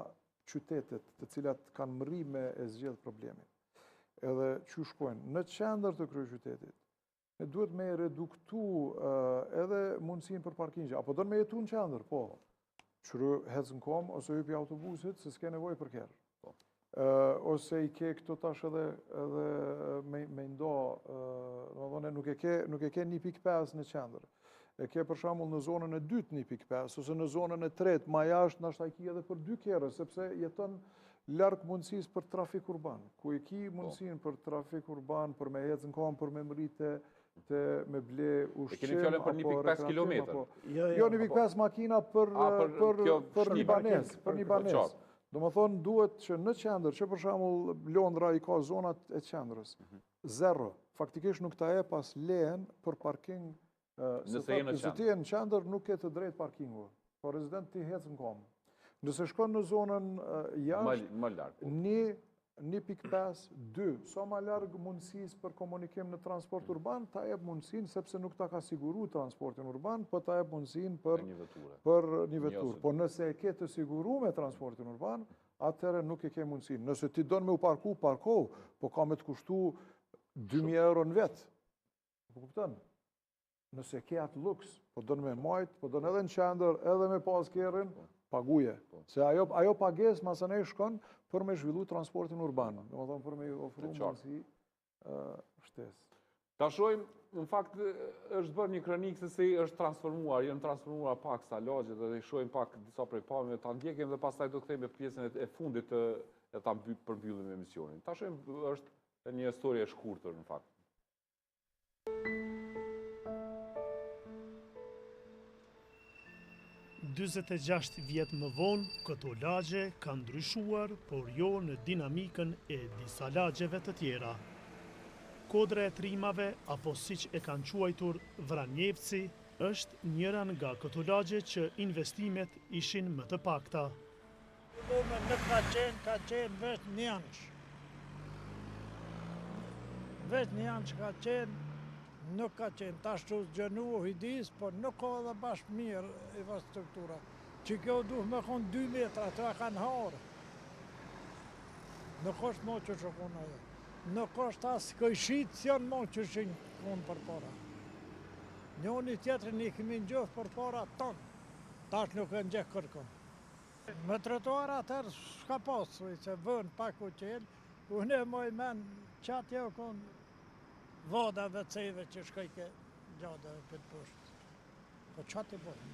S9: qytetet të cilat kanë mëri me e zgjedh problemin. Edhe që shkojnë në qendër të kryeqytetit, ne duhet me reduktu edhe mundësin për parkingje. Apo do në me jetu në qendër, po, qërë hecën kom, ose hypi autobusit, se s'ke nevoj për kërë. Ose i ke këto tash edhe me ndo, nuk e ke 1.5 në qendër. E ke për shembull në zonën e 2 1.5, ose në zonën e 3, ma jashtë nashta i ki edhe për 2 kere, sepse jeton larg mundësisë për trafik urban. Ku i ki mundësinë për trafik urban, për me ecën kohën, për me mrite, me ble ushqim...
S1: E keni fjallën për 1.5 kilometër?
S9: Jo, 1.5 makina për një banes. Do më thonë, duhet që në qendër, që për shembull Londra i ka zonat e qendrës, 0. Faktikisht nuk ta e pas lehen për parking. Nëse ti e në qendër, nuk ke të drejt parkingu, po rezident ti hecë në komë. Nëse shkon në zonën jashtë, 1.5, 2, sa ma largë mundësis për komunikim në transport urban, ta e mundësin, sepse nuk ta ka siguru transportin urban, po ta e mundësin për një vetur. Po nëse e ke të siguru me transportin urban, atëre nuk e ke mundësin. Nëse ti donë me u parkohu, po ka me të kushtu 2.000 euro në vetë. Po kuptën? Nëse ke atë luks, po dënë me majtë, po dënë edhe në qendër, edhe me pas kërën, paguje. Se ajo pages masën e shkon për me zhvillu transportin urban. Do më thonë për me ofru mundësi shtesë.
S1: Ta shojmë, në fakt, është bërë një kronikë se si është transformuar, jenë transformuar pak sa lagjet dhe shojmë pak disa prej pamjeve, ta ndjekim dhe pastaj do këthejmë pjesën e fundit e ta përbyllim emisionin. Ta shojmë, është një historie e shkurtër, në fakt.
S12: 26 vjetë më vonë, këto lagje kanë ndryshuar, por jo në dinamikën e disa lagjeve të tjera. Kodra e trimave, apo siç e kanë quajtur Vranjevci, është njëra nga këto lagje që investimet ishin më të pakta.
S13: Nuk ka qenë vetë një anësh. Vetë një anësh ka qenë, nuk ka qenë, ta shtu gjënu o hidis, por nuk ka edhe bashkë mirë infrastruktura. Që kjo duhet me konë 2 metra, të kanë harë. Nuk është mo që shukun ajo. Nuk është asë këjshit, si janë mo që shukun për para. Njoni tjetërin i kemi në gjëfë për para tonë, tash nuk e në gjekë kërkëm. Me trotuar atër s'ka pasë, se vënë pak u qelë, unë e moj men qatë jo konë vodave të cejve që shkajke gjadave për të poshtë. Po qatë i botë?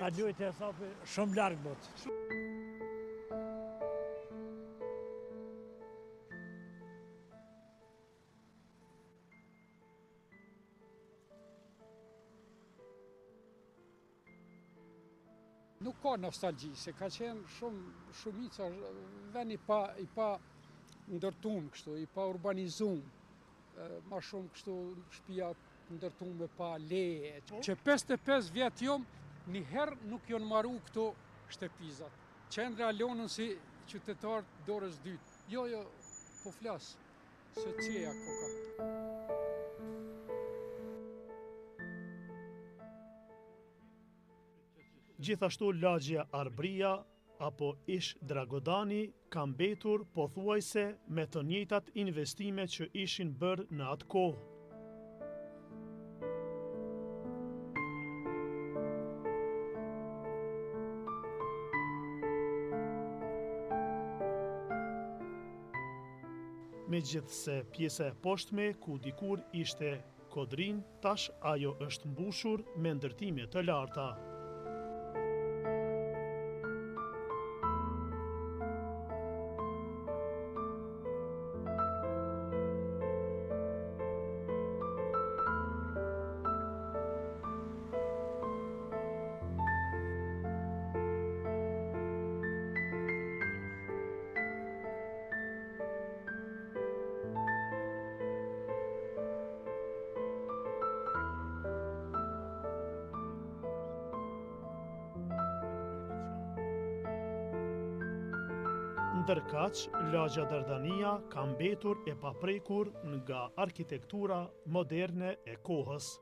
S13: A ljujtë e thapi shumë largë botë.
S14: nuk ka nostalgji, se ka qenë shumica vend i pa ndërtum kështu, i pa urbanizum, ma shumë kështu shtëpia ndërtume pa leje. Që 55 vjet jom, njëherë nuk jonë maru këto shtëpizat. Qendra lonën si qytetar dorës dytë. Jo, po flasë, se qeja koka.
S12: Gjithashtu lagja Arbria apo Ish Dragodani ka mbetur pothuajse me të njëjtat investime që ishin bërë në atë kohë. Megjithse pjesa e poshtme ku dikur ishte kodrin, tash ajo është mbushur me ndërtime të larta. Ndërkaq, lagja Dardania ka mbetur e paprekur nga arkitektura moderne e kohës.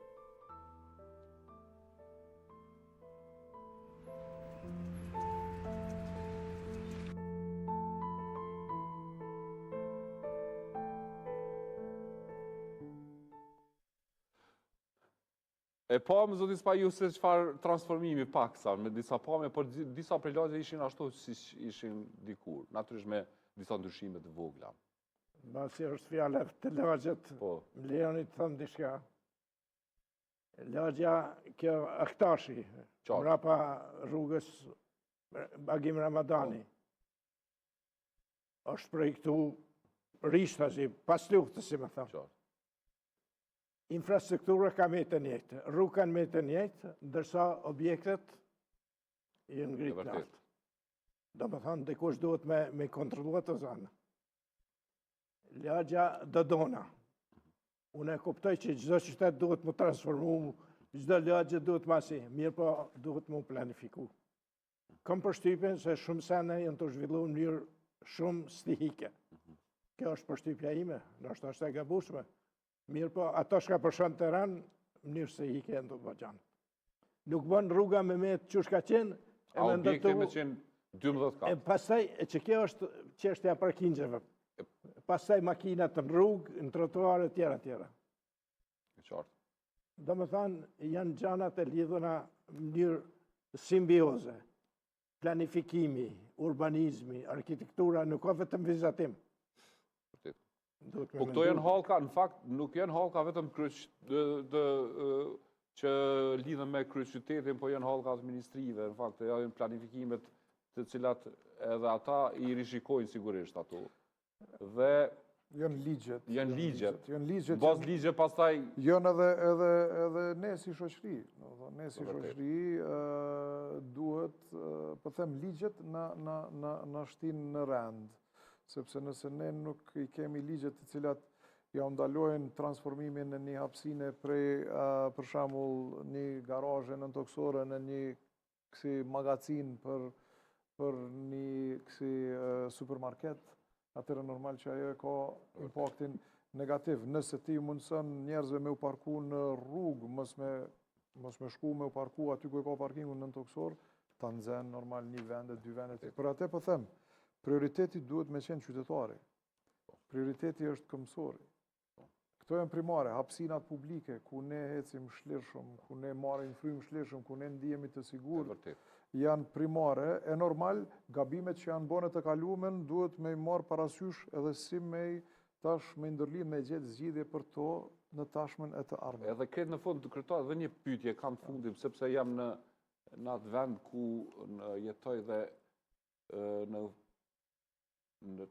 S1: E pa më zotis pa ju se qëfar transformimi paksa, me disa pame, por disa prej lagje ishin ashtu si ishin dikur, natyrisht me disa ndryshime të vogla.
S10: Masi është fjale të lagjet, më lejoni të thëmë dishka. Lagja kjo Aktashi, mrapa rrugës Bagim Ramadani, është projektu rishtazi, pas luftës, si me thëmë. Infrastruktura ka me të njëjtë, rrugë kanë me të njëjtë, ndërsa objektet jenë ngritë lartë. Do më thonë, dikush duhet me kontroluat të zanë. Lagja Dodona. Unë e kuptoj që çdo qytet duhet më transformu, çdo lagje duhet masi, mirë po duhet më planifiku. Kam përshtypjen se shumë sene janë të zhvillu në mënyrë shumë stihike. Kjo është përshtypja ime, ndoshta është e gabueshme. Mirë po, ato shka përshon të ranë, mënyrë se i ke në të Nuk bën rruga me të qush ka qenë,
S1: A objekte me qenë 12 katë.
S10: Pastaj, që kjo është çështja parkingjeve. Pastaj makinat në rrugë, në trotuare, tjera. Do me thanë, janë gjanat e lidhuna mënyrë simbioze. Planifikimi, urbanizmi, arkitektura, nuk ka vetëm vizatim.
S1: Po këto janë halka, në fakt, nuk janë halka vetëm që lidhën me kryeqytetin, po janë halka administrive, në fakt, janë planifikimet të cilat edhe ata i rishikojnë sigurisht ato. Dhe
S9: janë ligjet.
S1: Janë ligjet. Bas ligje pastaj...
S9: Janë edhe ne si shoqëri. Ne si shoqëri duhet, po them, ligjet në shtinë në rend. Sepse nëse ne nuk i kemi ligjet të cilat ja ndalojnë transformimin në një hapësine prej, për shembull, një garazhe në toksore në një kësi magazin për një kësi supermarket, atëre normal që ajo e ka impaktin negativ. Nëse ti mundësën njerëzve me u parku në rrugë, mos me shku me u parku aty ku e ka parkingun në toksor, ta nxenë normal një vendet, dy vendet. Për atë po them, prioriteti duhet me qenë qytetari. Prioriteti është këmësori. Këto janë primare, hapësinat publike, ku ne hecim shlirshëm, ku ne marrim frym shlirshëm, ku ne ndihemi të sigurt, janë primare. E normal, gabimet që janë bone të kalumen, duhet me i marë parasysh edhe si me tash me ndërlidh me gjetë zgjidhje për to në tashmen e të ardhmen.
S1: Edhe kretë në fund, kryetar, dhe një pyetje kam të fundim, sepse jam në atë vend ku jetoj dhe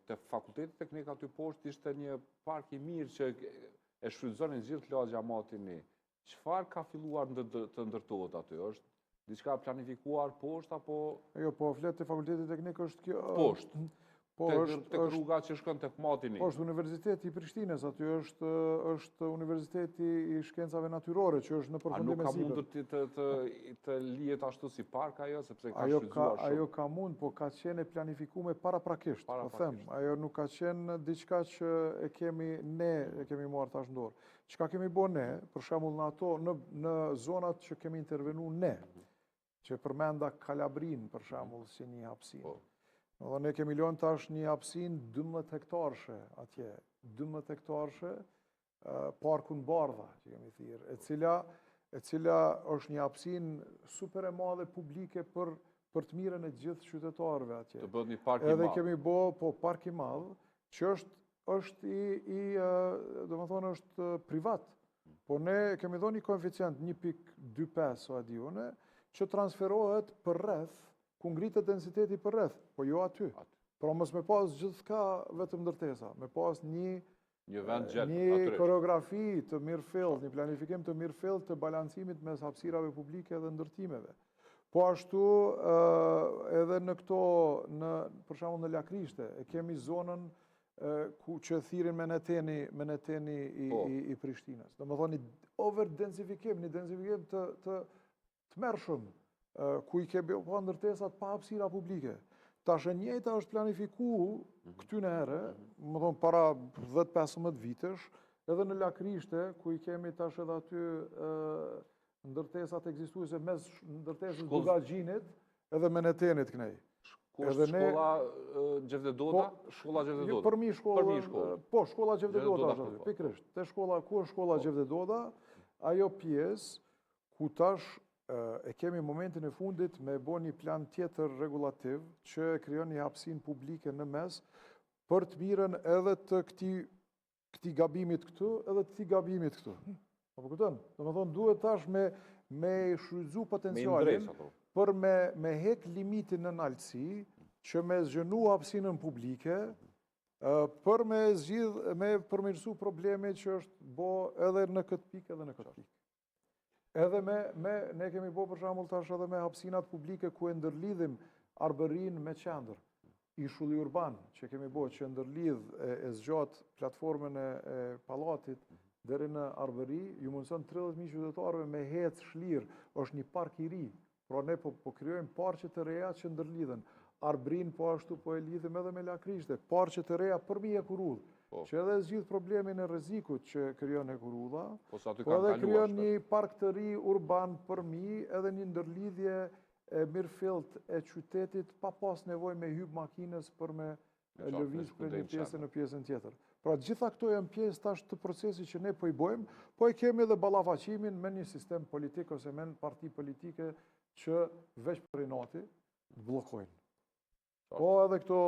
S1: të fakultetit teknik aty poshtë ishte një park i mirë që e shfrytëzonin gjithë lagja Matini. Çfarë ka filluar të ndërtohet aty? Është diçka planifikuar poshtë apo...
S9: Jo, po flet të fakulteti teknik është kjo...
S1: Poshtë.
S9: Po
S1: tek rruga që shkon tek Matini.
S9: Po është Universiteti i Prishtinës, aty është Universiteti i Shkencave Natyrore, që është në përfundim e
S1: Zipër. A nuk ka mundur të lihet ashtu si park ajo, sepse ka shfrytzuar shumë?
S9: Ajo ka mund, po ka qenë e planifikuar paraprakisht, po them. Ajo nuk ka qenë diçka që e kemi marrë tash në dorë. Çka kemi bërë ne, për shembull në ato, në zonat që kemi intervenu ne, që përmenda Kalabrin, për shembull, si një hapësinë. Dhe ne kemi lënë tash një hapësinë 12 hektarëshe atje, 12 hektarëshe parkun Bardha, që kemi thirrë, e cila është një hapësinë super e madhe publike për të mirën e gjithë qytetarëve atje.
S1: Të bëhet një park i madh.
S9: Edhe kemi bë, park i madh, që është domethënë është privat. Po ne kemi dhënë një koeficient 1.25 o adiune, që transferohet për rreth, ku ngritet densiteti për rreth, po jo aty. Pra mos me pas gjithka vetëm ndërtesa, me pas një koreografi të mirëfillt, një planifikim të mirëfillt të balancimit mes hapësirave publike dhe ndërtimeve. Po ashtu edhe në këto, për shembull në Lakrishte, e kemi zonën që thirrin Meneteni i Prishtinës. Domethënë një overdensifikim, një densifikim të mërshëm, ku i kemi pa ndërtesat pa hapësira publike. Tash e njëjta është planifikuar këtyne herë, më thonë para 10-15 vitesh, edhe në Lakrishte, ku i kemi tash edhe aty ndërtesat ekzistuese mes ndërtesës Bugaxhinit edhe Menetenit kënej.
S1: Shkolla Gjevdedota? Shkolla Gjevdedota?
S9: Përmi shkolla. Po, shkolla Gjevdedota është aty, pikërisht. Te shkolla, ku është shkolla Gjevdedota, ajo pjesë ku tash e kemi momentin e fundit me bo një plan tjetër regulativ që krijon një hapësinë publike në mes për të mirën edhe të këtij gabimit këtu edhe të këtij gabimit këtu. Apo kupton? Domethënë duhet tash me shfrytzu potencialin për me hek limitin në naltësi që me zgjënu hapësinën publike për me përmirësu probleme që është bo edhe në këtë pikë edhe në këtë pikë. Edhe ne kemi bo për shembull tash edhe me hapësinat publike ku e ndërlidhim Arberin me qendër. Ishulli urban që kemi bo që ndërlidh e zgjat platformën e pallatit deri në Arberi, ju mundson 30.000 qytetarëve me hecë shlirë, është një park i ri. Pra ne po krijojmë parqe të reja që ndërlidhen. Arbrin po ashtu po e lidhim edhe me Lakrishte, parqe të reja përmi Ekurudh. Që edhe zgjidh problemin e rrezikut që krijon Ekurulla, po edhe krijon një park të ri urban përmi edhe një ndërlidhje e mirëfillt e qytetit pa pas nevojë me hyb makinës për me lëviz për një pjesë në pjesën tjetër. Pra gjitha këto janë pjesë tash të procesit që ne po i bojmë, po e kemi edhe ballafaqimin me një sistem politik ose me një parti politike që veç për inati bllokojnë. Po edhe këto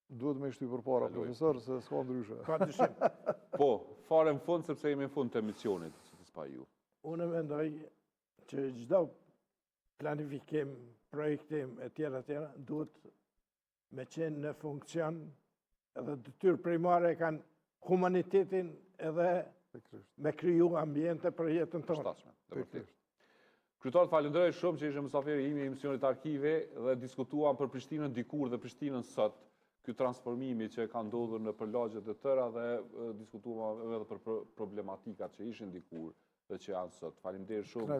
S9: duhet me shty për para, profesor, se s'ka ndryshe.
S10: Ka dyshim.
S1: Po, fare në fund, sepse jemi në fund të emisionit, që të spa ju.
S10: Unë mendoj që çdo planifikim, projektim e tjera, duhet me qenë në funksion edhe detyrë primare kanë humanitetin edhe me kriju ambiente për jetën tonë.
S1: Kryetar, falenderoj shumë që ishe mysafiri imi e emisionit Arkive dhe diskutuam për Prishtinën dikur dhe Prishtinën sot, ky transformimi që ka ndodhur në përlagjet e tëra dhe diskutuam edhe për problematikat që ishin dikur dhe që janë sot. Faleminderit shumë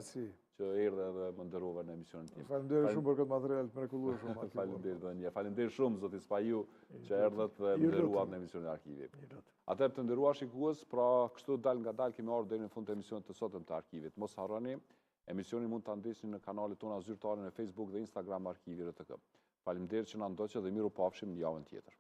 S1: që erdhe dhe më nderova në emisionin tim.
S9: Faleminderit shumë për këtë material të mrekullueshëm.
S1: Faleminderit edhe një. Faleminderit shumë zoti Spaju që erdhët dhe më nderuat në emisionin e Arkivit. Atëherë të nderuar shikues, pra kështu dal nga dal kemi ardhur deri në fund të emisionit të sotëm të Arkivit. Mos harroni, emisionin mund ta ndjesni në kanalet tona zyrtare në Facebook dhe Instagram Arkivi RTK. Faleminderit që na ndoqët dhe miru pafshim në javën tjetër.